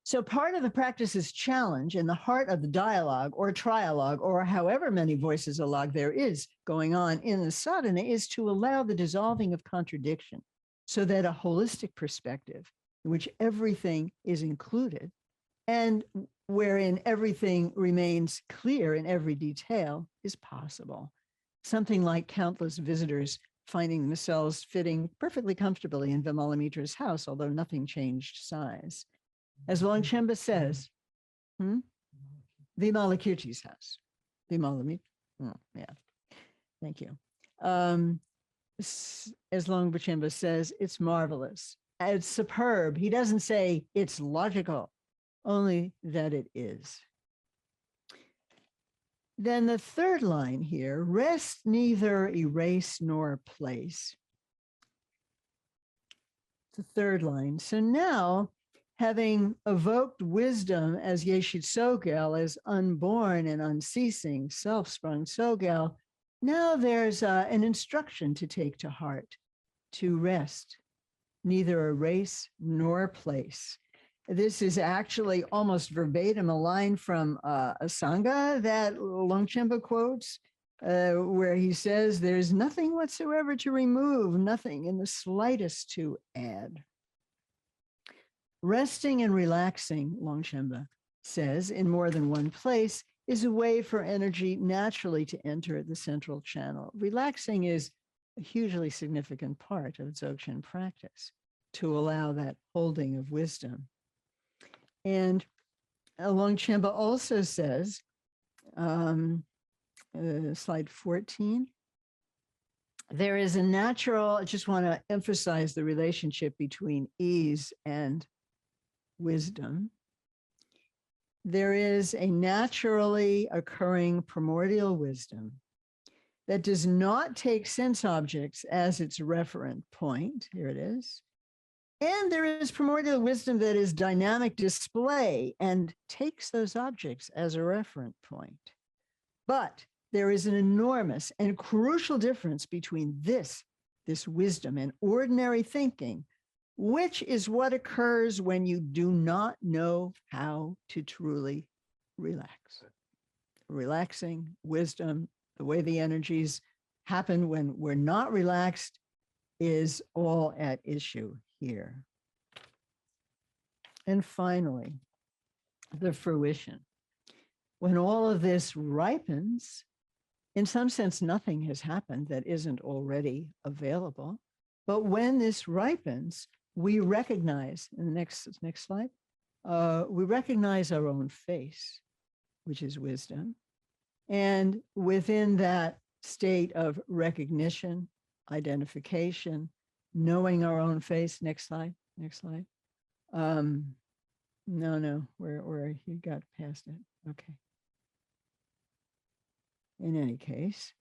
So part of the practice's challenge in the heart of the dialogue or trialogue, or however many voices alogue there is going on in the sadhana, is to allow the dissolving of contradiction so that a holistic perspective in which everything is included and wherein everything remains clear in every detail is possible. Something like countless visitors finding themselves fitting perfectly comfortably in Vimalamitra's house, although nothing changed size. As Longchenpa says, Vimalakirti's house. Vimalamitra, yeah, thank you. As Longchenpa says, it's marvelous. It's superb. He doesn't say it's logical, only that it is. Then the third line here, rest neither erase nor place. The third line. So now, having evoked wisdom as Yeshe Tsogyal, as unborn and unceasing, self-sprung Tsogyal, now there's an instruction to take to heart, to rest, neither erase nor place. This is actually almost verbatim a line from a Sangha that Longchenpa quotes, where he says, there's nothing whatsoever to remove, nothing in the slightest to add. Resting and relaxing, Longchenpa says, in more than one place, is a way for energy naturally to enter the central channel. Relaxing is a hugely significant part of Dzogchen practice, to allow that holding of wisdom. And Longchenpa also says, slide 14, there is a natural, I just want to emphasize the relationship between ease and wisdom. There is a naturally occurring primordial wisdom that does not take sense objects as its referent point. Here it is. And there is primordial wisdom that is dynamic display and takes those objects as a referent point. But there is an enormous and crucial difference between this wisdom and ordinary thinking, which is what occurs when you do not know how to truly relax. Relaxing, wisdom, the way the energies happen when we're not relaxed is all at issue here. And finally, the fruition. When all of this ripens, in some sense, nothing has happened that isn't already available. But when this ripens, we recognize, in the next slide, we recognize our own face, which is wisdom. And within that state of recognition, identification, knowing our own face, next slide. No, where you got past it, okay. In any case,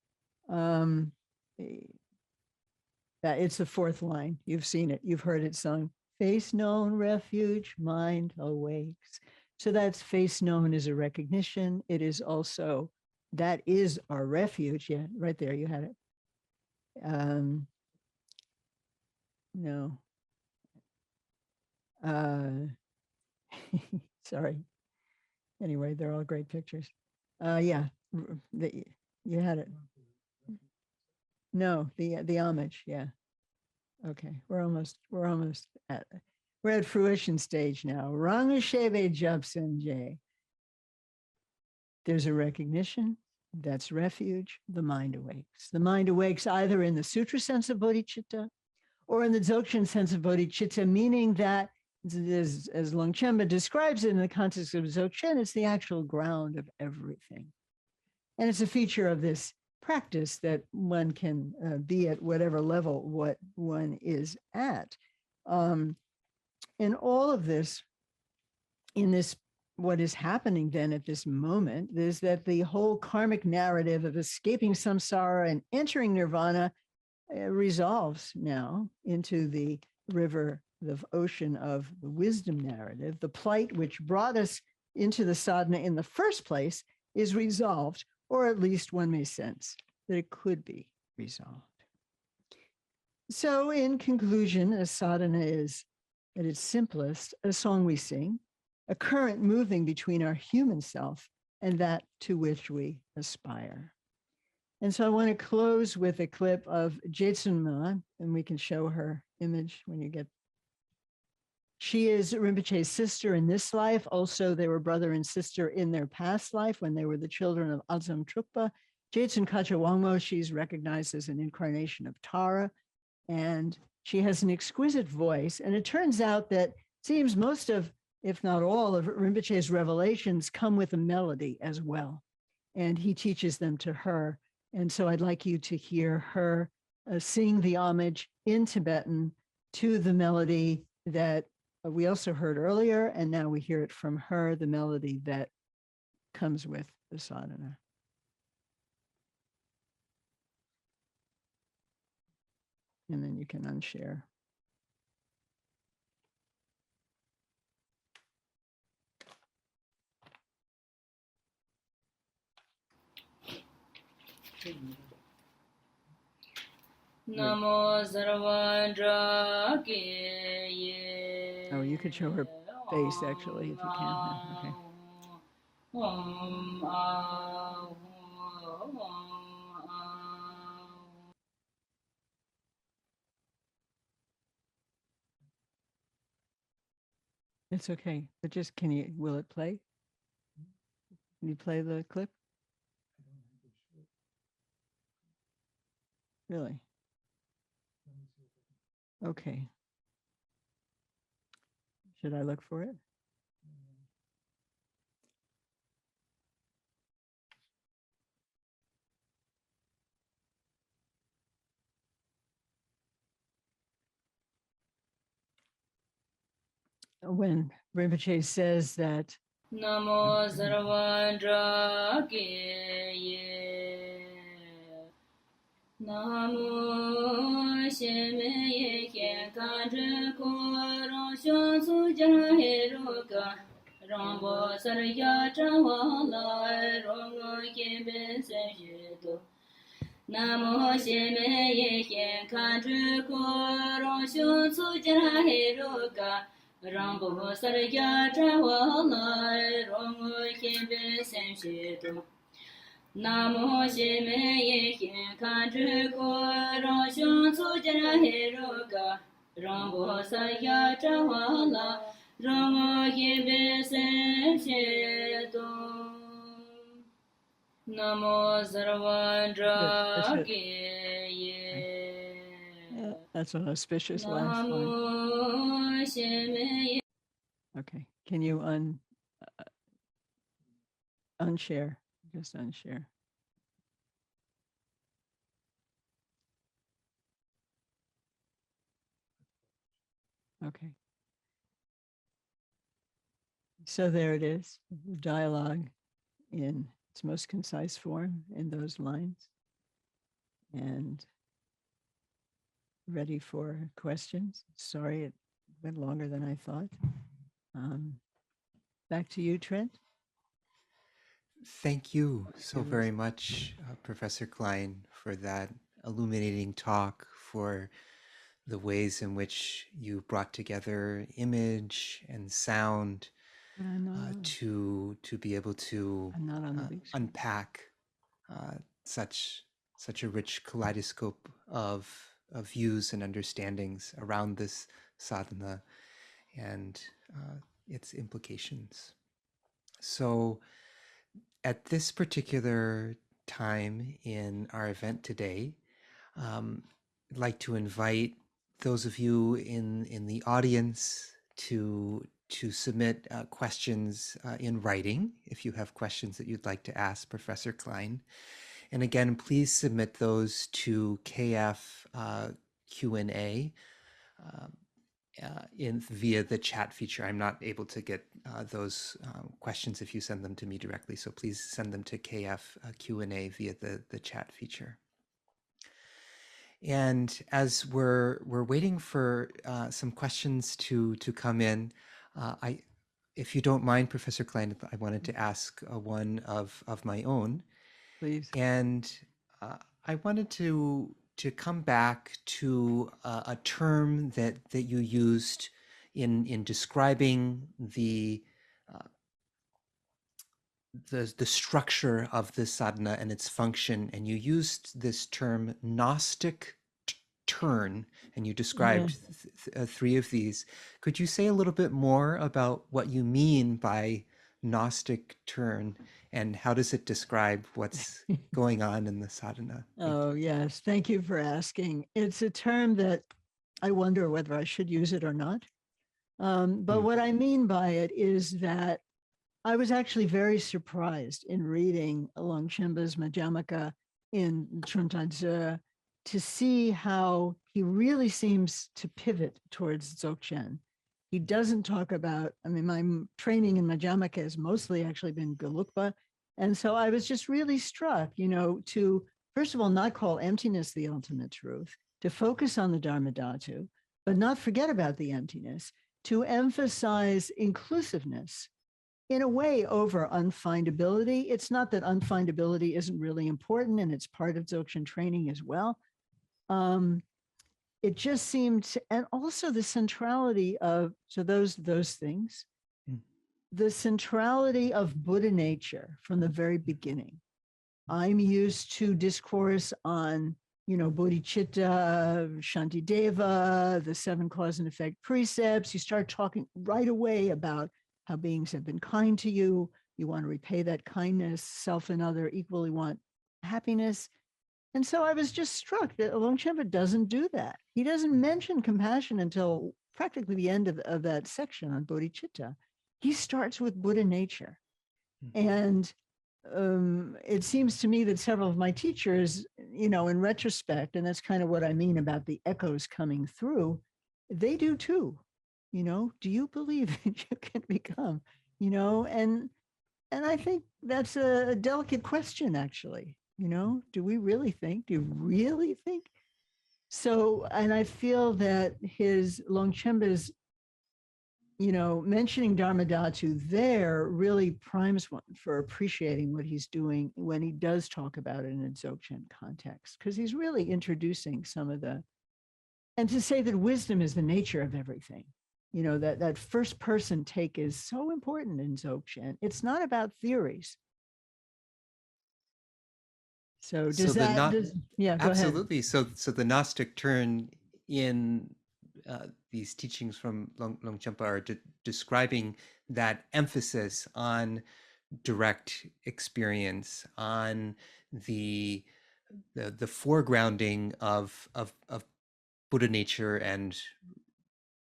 it's the fourth line. You've seen it, you've heard it sung. Face known, refuge, mind awakes. So that's face known as a recognition. It is also, that is our refuge. Yeah, right there, you had it. No. Sorry. Anyway, they're all great pictures. Yeah, you had it. No, the homage. Yeah. Okay, we're at fruition stage now. Rangasheve Jubson J. There's a recognition. That's refuge. The mind awakes. The mind awakes either in the sutra sense of bodhicitta or in the dzogchen sense of bodhicitta, meaning that, as Longchenpa describes it in the context of dzogchen, it's the actual ground of everything. And it's a feature of this practice that one can be at whatever level what one is at. In all of this, in this, what is happening then at this moment is that the whole karmic narrative of escaping samsara and entering nirvana resolves now into the river, the ocean of the wisdom narrative. The plight which brought us into the sadhana in the first place is resolved, or at least one may sense that it could be resolved. So in conclusion, a sadhana is, at its simplest, a song we sing, a current moving between our human self and that to which we aspire. And so I want to close with a clip of Jetsunma, and we can show her image when you get. She is Rinpoche's sister in this life. Also, they were brother and sister in their past life when they were the children of Adzam Trukpa. Jetsun Kachawangmo, she's recognized as an incarnation of Tara, and she has an exquisite voice. And it turns out that it seems most of, if not all, of Rinpoche's revelations come with a melody as well. And he teaches them to her. And so I'd like you to hear her sing the homage in Tibetan to the melody that we also heard earlier, and now we hear it from her, the melody that comes with the sadhana. And then you can unshare. Namo Sarvandra Ke. Oh, you could show her face actually if you can. Okay. It's okay, but just will it play? Can you play the clip? Really? Okay. Should I look for it? When Rinpoche says that Namo Sarvandra Ke. Namo Sheme Yeshe Tsogyal Heruka Rambo Sarya Trawala Longchenpa Senjeto. Namo Sheme Yeshe Tsogyal Heruka Rambo Sarya Trawala Longchenpa Senjeto. Namo Sheme Yeshe Tsogyal Heruka Rambo Sarya Trawala Longchenpa Senjeto. Namo Sarvandra Ke. that's an auspicious last line. Namo Sheme. Okay, can you unshare? Just unshare. Okay. So there it is, dialogue in its most concise form in those lines. And ready for questions. Sorry, it went longer than I thought. Back to you, Trent. Thank you so very much, Professor Klein, for that illuminating talk, for the ways in which you brought together image and sound to be able to I'm not on the big screen. unpack such a rich kaleidoscope of views and understandings around this sadhana and its implications. So at this particular time in our event today, I'd like to invite those of you in the audience to submit questions in writing if you have questions that you'd like to ask Professor Klein. And again, please submit those to KF Q&A via the chat feature. I'm not able to get those questions if you send them to me directly, so please send them to KF Q&A via the chat feature. And as we're waiting for some questions to come in, if you don't mind, Professor Klein, I wanted to ask one of my own. Please. And I wanted to come back to a term that you used in describing the structure of the sadhana and its function, and you used this term Gnostic Turn, and you described three of these. Could you say a little bit more about what you mean by Gnostic Turn, and how does it describe what's going on in the sadhana? Yes. Thank you for asking. It's a term that I wonder whether I should use it or not. But what I mean by it is that I was actually very surprised in reading Longchenpa's Madhyamaka in Chuntadze to see how he really seems to pivot towards Dzogchen. He doesn't talk about, I mean, my training in Madhyamaka has mostly actually been Gelugpa. And so I was just really struck, to, first of all, not call emptiness the ultimate truth, to focus on the dharma-dhātu, but not forget about the emptiness, to emphasize inclusiveness in a way over unfindability. It's not that unfindability isn't really important, and it's part of Dzogchen training as well. It just seemed, and also the centrality of, so those things, the centrality of Buddha nature from the very beginning. I'm used to discourse on, bodhicitta, shantideva, the 7 cause and effect precepts. You start talking right away about how beings have been kind to you. You want to repay that kindness. Self and other equally want happiness. And so I was just struck that Longchenpa doesn't do that. He doesn't mention compassion until practically the end of that section on bodhicitta. He starts with Buddha nature. And it seems to me that several of my teachers, in retrospect, and that's kind of what I mean about the echoes coming through, they do too. Do you believe that you can become, and I think that's a delicate question, actually. Do we really think? Do you really think? So, and I feel that his Longchenpa's, mentioning dharma-dhātu there really primes one for appreciating what he's doing when he does talk about it in a Dzogchen context, because he's really introducing some of the, and to say that wisdom is the nature of everything. That first person take is so important in Dzogchen. It's not about theories. So does so that, go absolutely. ahead. So the Gnostic Turn in these teachings from Longchenpa are describing that emphasis on direct experience, on the foregrounding of Buddha nature, and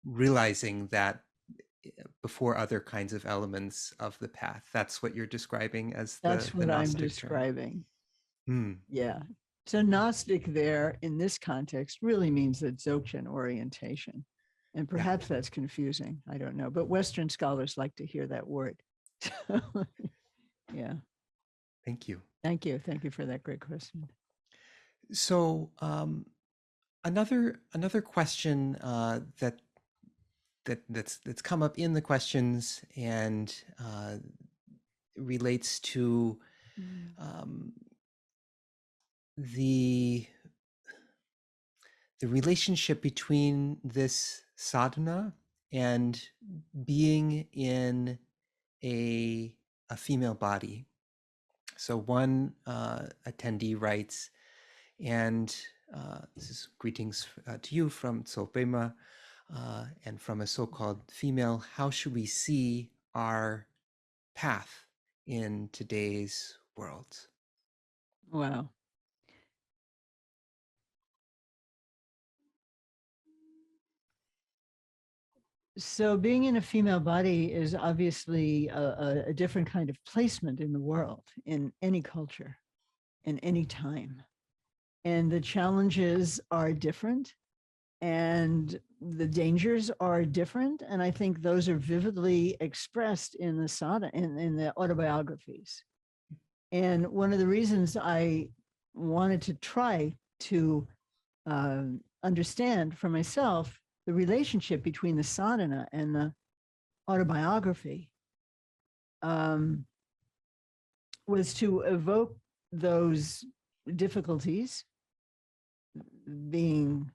realizing that before other kinds of elements of the path. That's what you're describing as That's what I'm Gnostic describing. Turn. Yeah. So Gnostic there in this context really means that Dzogchen orientation. And perhaps that's confusing. I don't know. But Western scholars like to hear that word. Yeah. Thank you. Thank you. Thank you for that great question. So another question that that's come up in the questions and relates to the relationship between this sadhana and being in a female body. So one attendee writes, and this is greetings to you from Tsopema and from a so-called female. How should we see our path in today's world? Wow. So being in a female body is obviously a different kind of placement in the world, in any culture, in any time. And the challenges are different and the dangers are different. And I think those are vividly expressed in the Sadhana, in the autobiographies. And one of the reasons I wanted to try to understand for myself the relationship between the sadhana and the autobiography was to evoke those difficulties, being,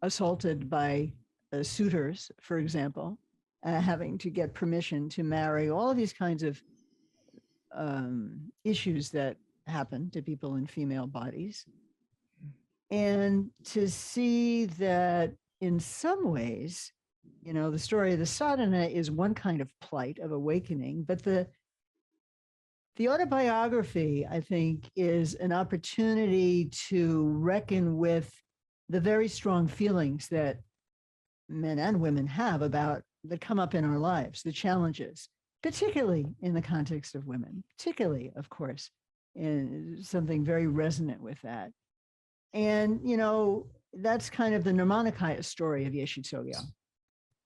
assaulted by suitors, for example, having to get permission to marry, all of these kinds of issues that happen to people in female bodies. And to see that in some ways, the story of the sadhana is one kind of plight of awakening, but the autobiography, I think, is an opportunity to reckon with the very strong feelings that men and women have that come up in our lives, the challenges, particularly in the context of women, particularly, of course, in something very resonant with that. And, that's kind of the Nirmanakaya story of Yeshe Tsogyal.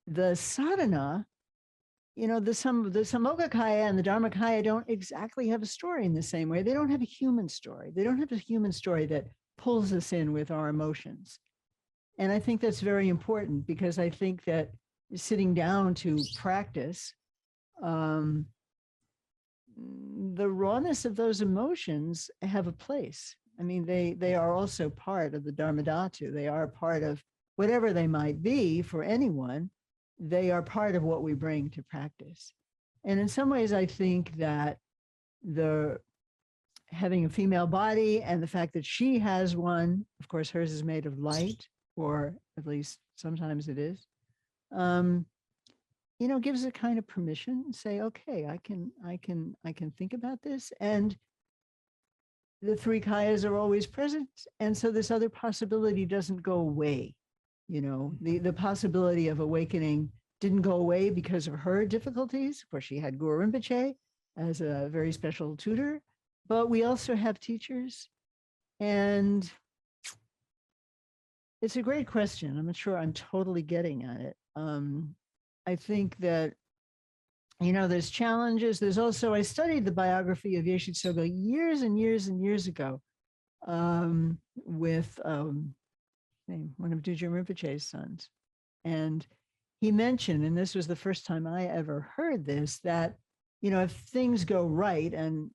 The sadhana, the Sambhogakaya and the Dharmakaya don't exactly have a story in the same way. They don't have a human story. They don't have a human story that pulls us in with our emotions. And I think that's very important because I think that sitting down to practice, the rawness of those emotions have a place. I mean, they are also part of the dharma-dhātu. They are part of whatever they might be for anyone. They are part of what we bring to practice. And in some ways, I think that having a female body and the fact that she has one, of course, hers is made of light, or at least sometimes it is, gives a kind of permission and say, okay, I can think about this. And the three kayas are always present. And so this other possibility doesn't go away. The possibility of awakening didn't go away because of her difficulties. Of course, she had Guru Rinpoche as a very special tutor, but we also have teachers. And it's a great question. I'm not sure I'm totally getting at it. I think that, there's challenges. There's also, I studied the biography of Yeshe Tsogyal years and years and years ago with one of Dujum Rinpoche's sons. And he mentioned, and this was the first time I ever heard this, that, if things go right and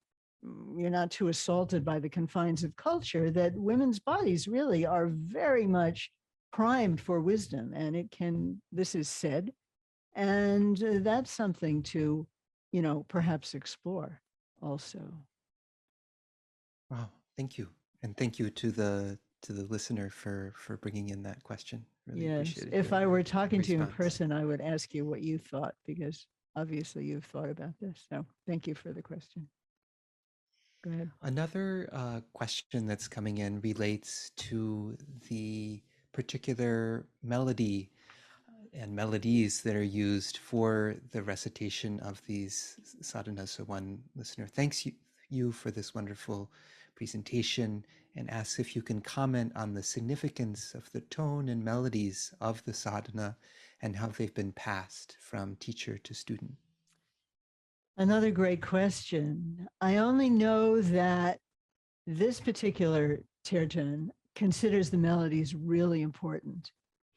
you're not too assaulted by the confines of culture, that women's bodies really are very much primed for wisdom. And this is said, and that's something to, perhaps explore also. Wow, thank you. And thank you to the listener for bringing in that question. Really yes, appreciate it. If I were talking to you in response. person, I would ask you what you thought, because obviously you've thought about this. So thank you for the question. Go ahead. Another question that's coming in relates to the particular melody and melodies that are used for the recitation of these sadhanas. So one listener thanks you for this wonderful presentation and asks if you can comment on the significance of the tone and melodies of the sadhana and how they've been passed from teacher to student. Another great question. I only know that this particular Tirtan considers the melodies really important.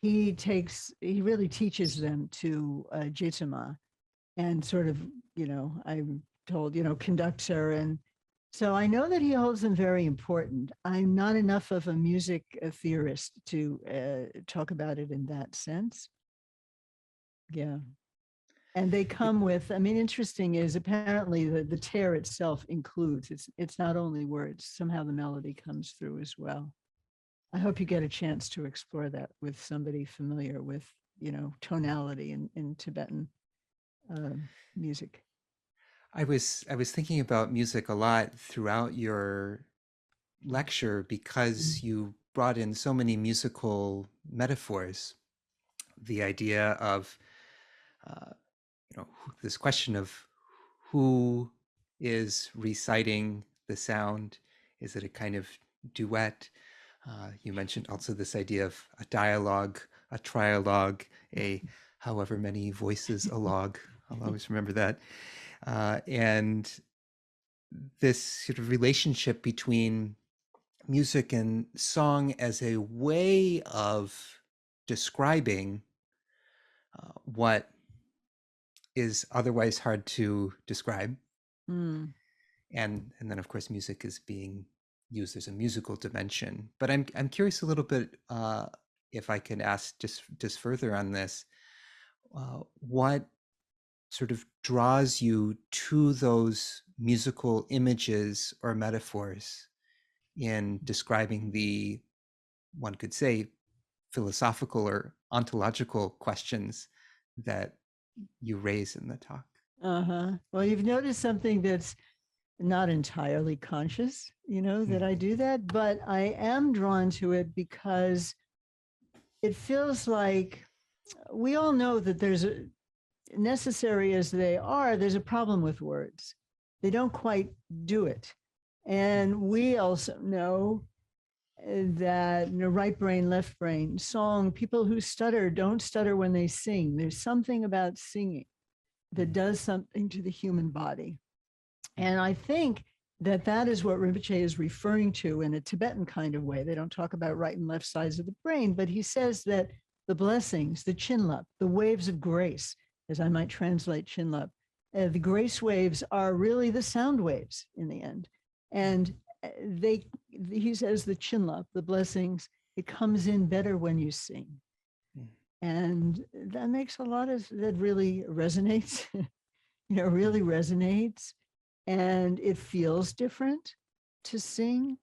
he really teaches them to jitsuma and sort of, I'm told, conducts her. And so I know that he holds them very important. I'm not enough of a music theorist to talk about it in that sense. Yeah. And they come with, interesting is apparently the tear itself includes, it's not only words, somehow the melody comes through as well. I hope you get a chance to explore that with somebody familiar with, tonality in Tibetan music. I was thinking about music a lot throughout your lecture because you brought in so many musical metaphors. The idea of this question of who is reciting the sound. Is it a kind of duet? You mentioned also this idea of a dialogue, a trialogue, a however many voices a log. I'll always remember that. And this sort of relationship between music and song as a way of describing what is otherwise hard to describe. Mm. And then of course music is being used as a musical dimension. But I'm curious a little bit if I can ask just further on this, what sort of draws you to those musical images or metaphors in describing the, one could say, philosophical or ontological questions that you raise in the talk? Well, you've noticed something that's not entirely conscious, that I do that, but I am drawn to it because it feels like we all know that necessary as they are, there's a problem with words. They don't quite do it. And we also know that right brain, left brain, song, people who stutter don't stutter when they sing. There's something about singing that does something to the human body. And I think that is what Rinpoche is referring to in a Tibetan kind of way. They don't talk about right and left sides of the brain, but he says that the blessings, the chinlap, the waves of grace, as I might translate chinlap, the grace waves are really the sound waves in the end. And he says the chinlap, the blessings, it comes in better when you sing. And that makes that really resonates, really resonates. And it feels different to sing.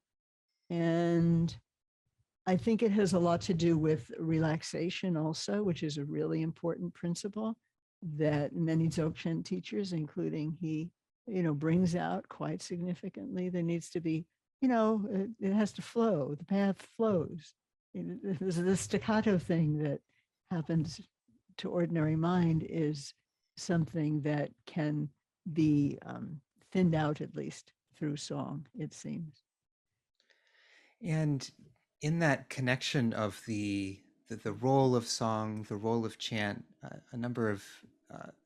And I think it has a lot to do with relaxation also, which is a really important principle that many Dzogchen teachers, including he, brings out quite significantly. There needs to be, it has to flow. The path flows. There's the staccato thing that happens to ordinary mind is something that can be thinned out, at least through song, it seems. And in that connection of the role of song, the role of chant, a number of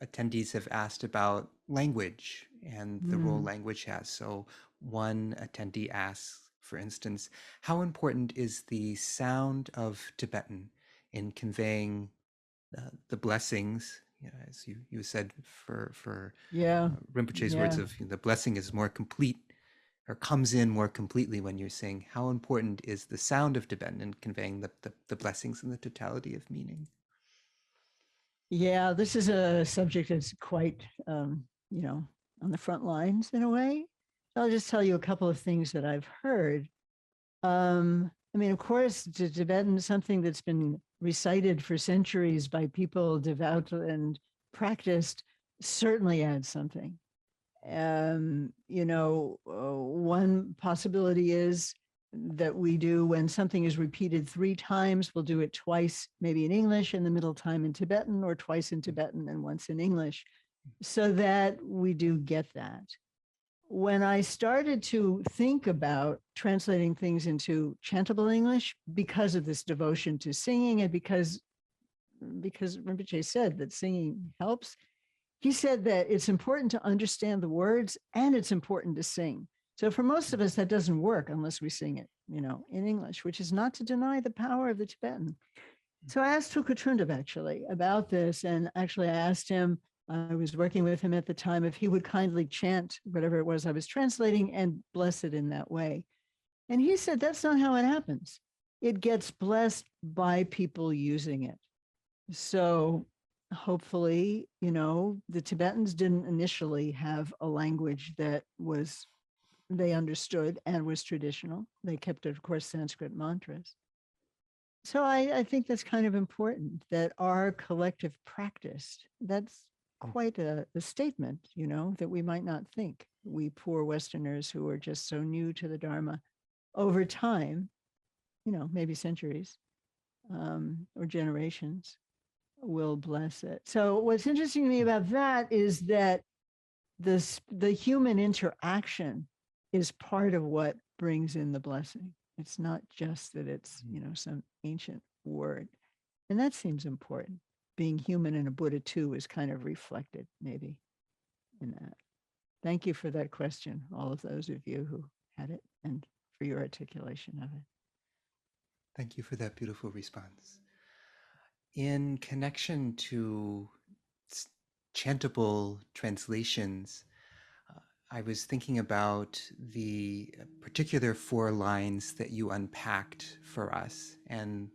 attendees have asked about language and the role language has. So one attendee asks, for instance, how important is the sound of Tibetan in conveying the blessings? As you said, for Rinpoche's words of the blessing is more complete, or comes in more completely when you're saying, how important is the sound of Tibetan in conveying the blessings and the totality of meaning? Yeah, this is a subject that's quite, on the front lines in a way. I'll just tell you a couple of things that I've heard. Of course, Tibetan is something that's been recited for centuries by people devout and practiced, certainly adds something. One possibility is that we do when something is repeated 3 times, we'll do it twice, maybe in English and the middle time in Tibetan, or twice in Tibetan and once in English, so that we do get that. When I started to think about translating things into chantable English, because of this devotion to singing and because Rinpoche said that singing helps, he said that it's important to understand the words and it's important to sing. So for most of us, that doesn't work unless we sing it, in English, which is not to deny the power of the Tibetan. So I asked Tukachundab actually about this, and actually I asked him, I was working with him at the time, if he would kindly chant whatever it was I was translating and bless it in that way. And he said, that's not how it happens. It gets blessed by people using it. So hopefully, the Tibetans didn't initially have a language that they understood and was traditional. They kept, of course, Sanskrit mantras. So I think that's kind of important, that our collective practice, that's quite a statement, that we might not think. We poor Westerners who are just so new to the Dharma, over time, maybe centuries or generations, will bless it. So what's interesting to me about that is that the human interaction is part of what brings in the blessing. It's not just that it's, some ancient word. And that seems important. Being human in a Buddha too is kind of reflected maybe in that. Thank you for that question, all of those of you who had it, and for your articulation of it. Thank you for that beautiful response. In connection to chantable translations, I was thinking about the particular 4 lines that you unpacked for us. And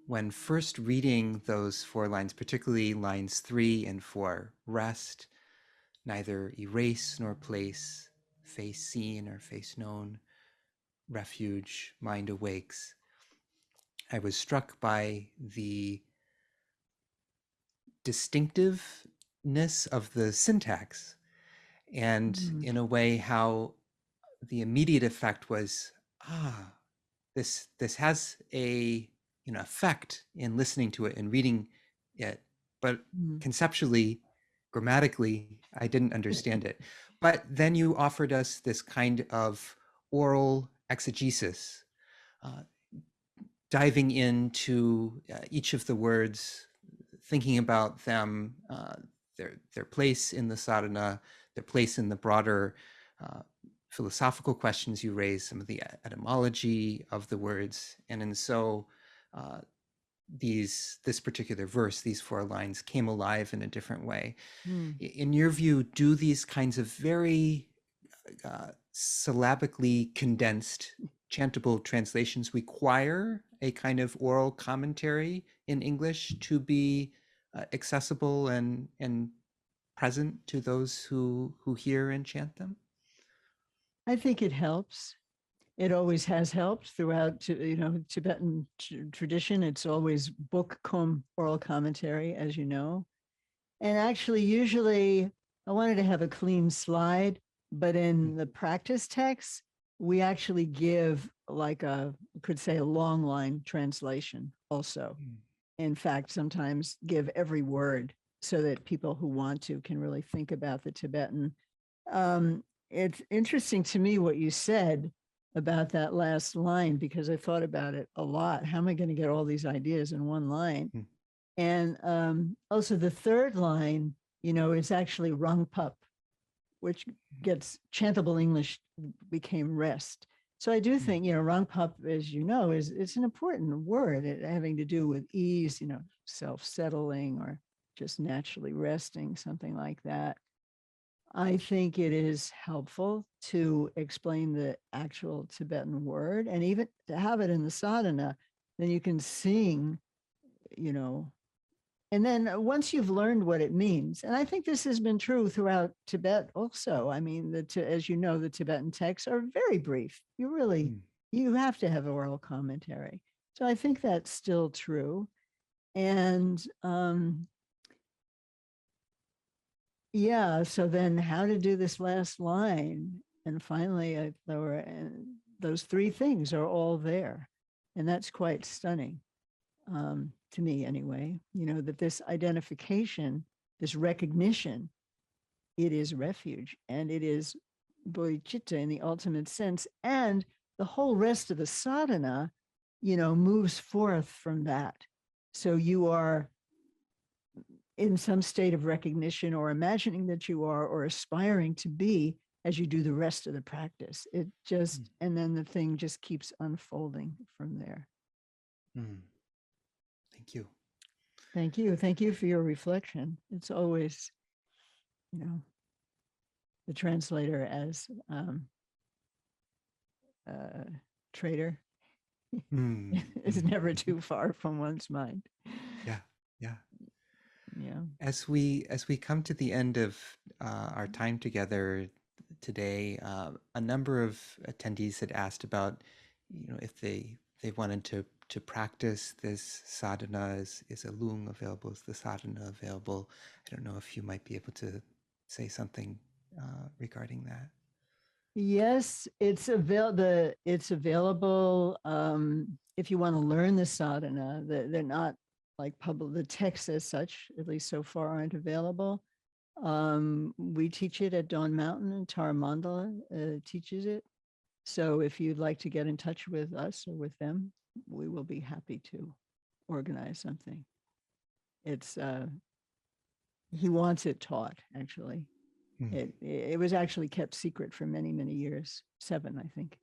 when first reading those 4 lines, particularly lines 3 and 4, rest, neither erase nor place, face seen or face known, refuge, mind awakes, I was struck by the distinctiveness of the syntax, and in a way how the immediate effect was, this has a effect in listening to it and reading it, but conceptually, grammatically, I didn't understand it. But then you offered us this kind of oral exegesis, diving into each of the words, thinking about them, their place in the sadhana, their place in the broader philosophical questions you raised, some of the etymology of the words. And so this particular verse, these 4 lines, came alive in a different way. In your view, do these kinds of very syllabically condensed chantable translations require a kind of oral commentary in English to be accessible and present to those who hear and chant them? I think it helps. It always has helped throughout, Tibetan tradition. It's always book oral commentary, as you know. And actually, usually I wanted to have a clean slide, but in the practice text, we actually give could say a long line translation also. In fact, sometimes give every word so that people who want to can really think about the Tibetan. It's interesting to me what you said about that last line, because I thought about it a lot. How am I going to get all these ideas in one line? And also the 3rd line, is actually Rangpup, which gets chantable English became rest. So I do think, Rangpup, as you know, it's an important word, having to do with ease, self-settling or just naturally resting, something like that. I think it is helpful to explain the actual Tibetan word, and even to have it in the sadhana, then you can sing, and then once you've learned what it means, and I think this has been true throughout Tibet also. I mean, as you know, the Tibetan texts are very brief. You have to have oral commentary. So I think that's still true. And so then how to do this last line. And finally, those 3 things are all there. And that's quite stunning. To me anyway, that this identification, this recognition, it is refuge and it is bodhicitta in the ultimate sense. And the whole rest of the sadhana, moves forth from that. So you are in some state of recognition, or imagining that you are, or aspiring to be, as you do the rest of the practice. It just, and then the thing just keeps unfolding from there. Thank Thank you. Thank you. Thank you for your reflection. It's always, the translator as traitor is never too far from one's mind. Yeah, yeah. Yeah. As we come to the end of our time together today, a number of attendees had asked about, if they wanted to practice this sadhana. Is a lung available? Is the sadhana available? I don't know if you might be able to say something regarding that. Yes, it's available. It's available if you want to learn the sadhana. They're not like public. The texts as such, at least so far, aren't available. We teach it at Dawn Mountain, and Tara Mandala teaches it. So if you'd like to get in touch with us or with them, we will be happy to organize something. It's he wants it taught, actually. It was actually kept secret for many, many years, 7, I think.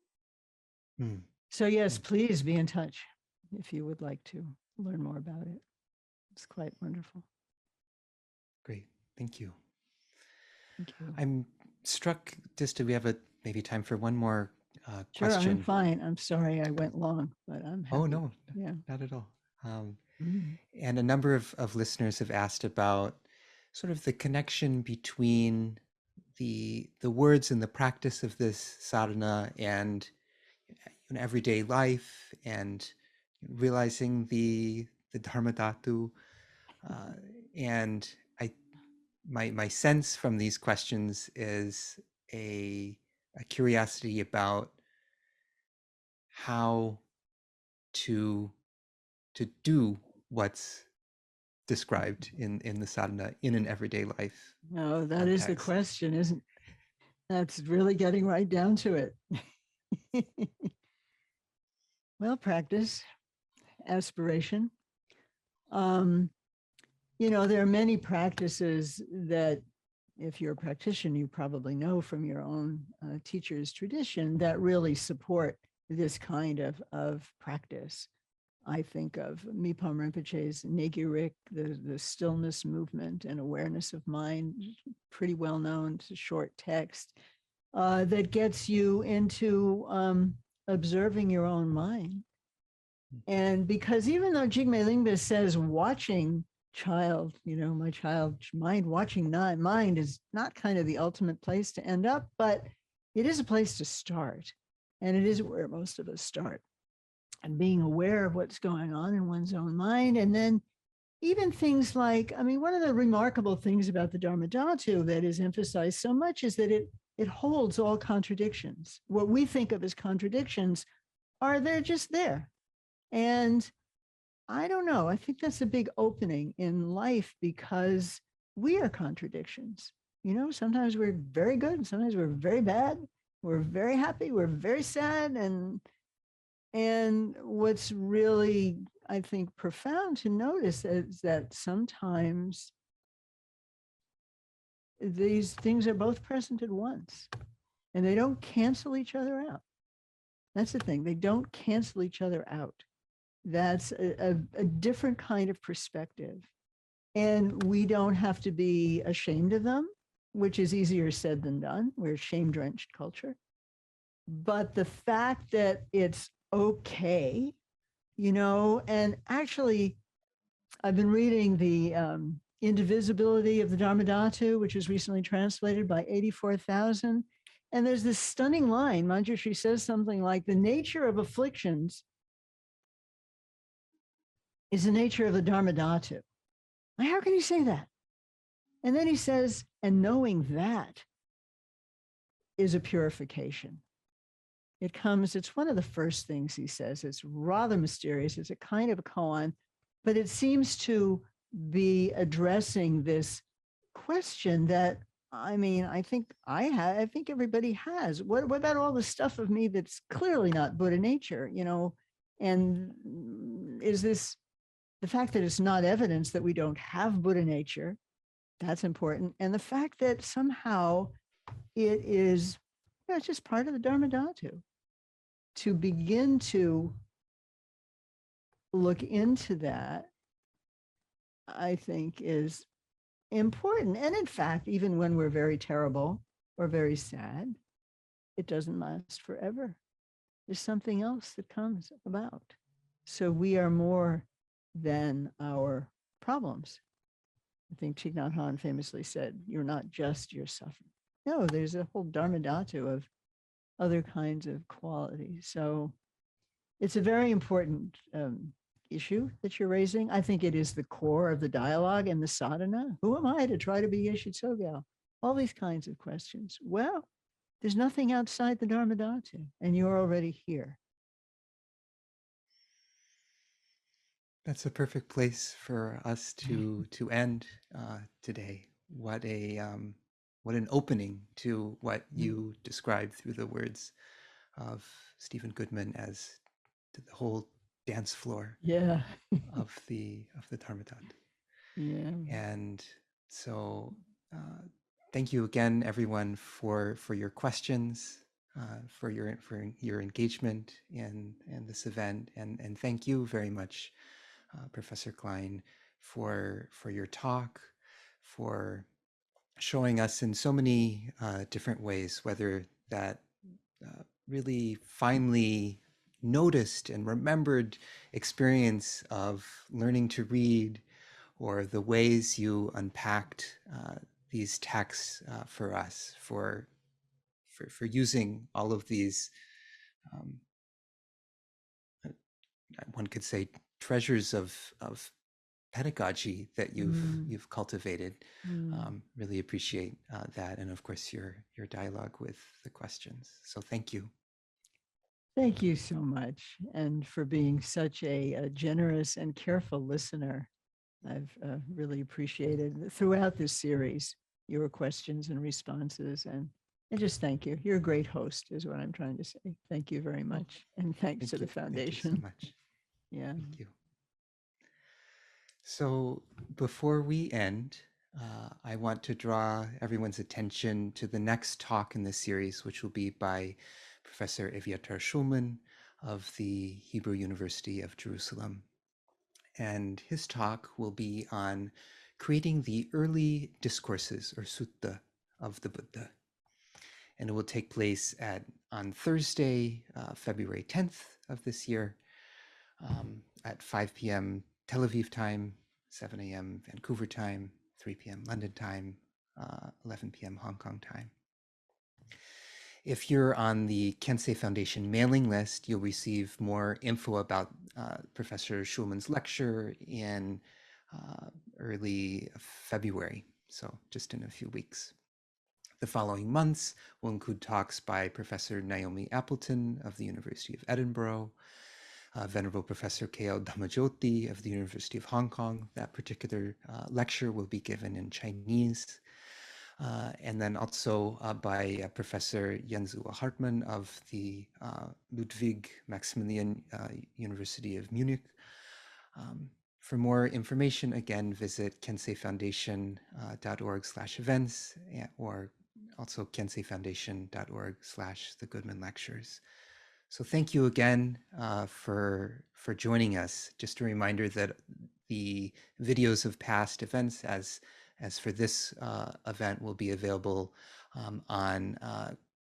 So yes, please be in touch if you would like to learn more about it. It's quite wonderful. Great, thank you. Thank you. I'm struck, just do we have maybe time for one more Sure, question? I'm fine. I'm sorry I went long, but I'm happy. Oh, no, Yeah. not at all. And a number of listeners have asked about sort of the connection between the words and the practice of this sadhana and everyday life, and realizing the dharma-dhātu. And my sense from these questions is a curiosity about how to do what's described in the sadhana in an everyday life. No, that is the question, isn't? That's really getting right down to it. Well, practice, aspiration. There are many practices that, if you're a practitioner, you probably know from your own teacher's tradition that really support this kind of practice. I think of Mipam Rinpoche's Negirik, the stillness movement and awareness of mind, pretty well known, to short text that gets you into observing your own mind. And because even though Jigme Lingpa says watching child, my child's mind, watching mind is not kind of the ultimate place to end up, but it is a place to start. And it is where most of us start. And being aware of what's going on in one's own mind. And then even things like, one of the remarkable things about the dharma-dhātu that is emphasized so much is that it holds all contradictions. What we think of as contradictions they're just there. And I don't know, I think that's a big opening in life because we are contradictions. Sometimes we're very good, sometimes we're very bad, we're very happy, we're very sad. And what's really, I think, profound to notice is that sometimes these things are both present at once and they don't cancel each other out. That's the thing. They don't cancel each other out. That's a different kind of perspective. And we don't have to be ashamed of them, which is easier said than done. We're a shame-drenched culture. But the fact that it's okay, and actually, I've been reading the Indivisibility of the Dharma-dhātu, which was recently translated by 84,000. And there's this stunning line. Manjushri says something like, the nature of afflictions is the nature of the Dharma-dhātu. How can he say that? And then he says, and knowing that is a purification. It's one of the first things he says. It's rather mysterious. It's a kind of a koan, but it seems to be addressing this question that, I think I think everybody has. What about all the stuff of me that's clearly not Buddha nature, and is this the fact that it's not evidence that we don't have Buddha nature? That's important. And the fact that somehow it is, it's just part of the Dharma-dhātu. To begin to look into that I think is important. And in fact, even when we're very terrible or very sad, it doesn't last forever. There's something else that comes about. So we are more than our problems. I think Thich Nhat Hanh famously said, "You're not just your suffering." No, there's a whole dharma-dhātu of other kinds of qualities. So it's a very important issue that you're raising. I think it is the core of the dialogue and the sadhana. Who am I to try to be Yeshe Tsogyal? All these kinds of questions. Well, there's nothing outside the dharma-dhātu, and you're already here. That's a perfect place for us to end today. What an opening to what you described through the words of Stephen Goodman as to the whole dance floor Yeah. of the dharma-dhātu. Yeah. And so thank you again, everyone, for your questions, for your engagement in this event, and thank you very much, Professor Klein, for your talk, for showing us in so many different ways, whether that really finely noticed and remembered experience of learning to read, or the ways you unpacked these texts for us, for using all of these, one could say, treasures of pedagogy that you've cultivated. Really appreciate that, and of course your dialogue with the questions. So thank you. Thank you so much, and for being such a generous and careful listener. I've really appreciated throughout this series your questions and responses, and just thank you. You're a great host, is what I'm trying to say. Thank you very much, and thanks to the foundation. Thank you so much. Yeah. Thank you. So before we end, I want to draw everyone's attention to the next talk in this series, which will be by Professor Eviatar Schulman of the Hebrew University of Jerusalem. And his talk will be on creating the early discourses, or sutta, of the Buddha. And it will take place on Thursday, February 10th of this year, at 5 p.m. Tel Aviv time, 7 a.m. Vancouver time, 3 p.m. London time, 11 p.m. Hong Kong time. If you're on the Kensei Foundation mailing list, you'll receive more info about Professor Schulman's lecture in early February, so just in a few weeks. The following months will include talks by Professor Naomi Appleton of the University of Edinburgh, Venerable Professor K.L. Dhamajoti of the University of Hong Kong. That particular lecture will be given in Chinese. And then also by Professor Jens Uwe Hartmann of the Ludwig Maximilian University of Munich. For more information, again, visit kenseifoundation.org/events, or also kenseifoundation.org/the Goodman Lectures. So thank you again for joining us. Just a reminder that the videos of past events, as for this event, will be available on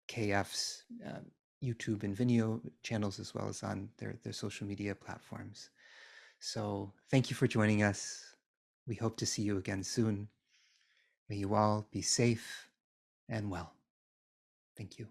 KF's YouTube and Vimeo channels, as well as on their social media platforms. So thank you for joining us. We hope to see you again soon. May you all be safe and well. Thank you.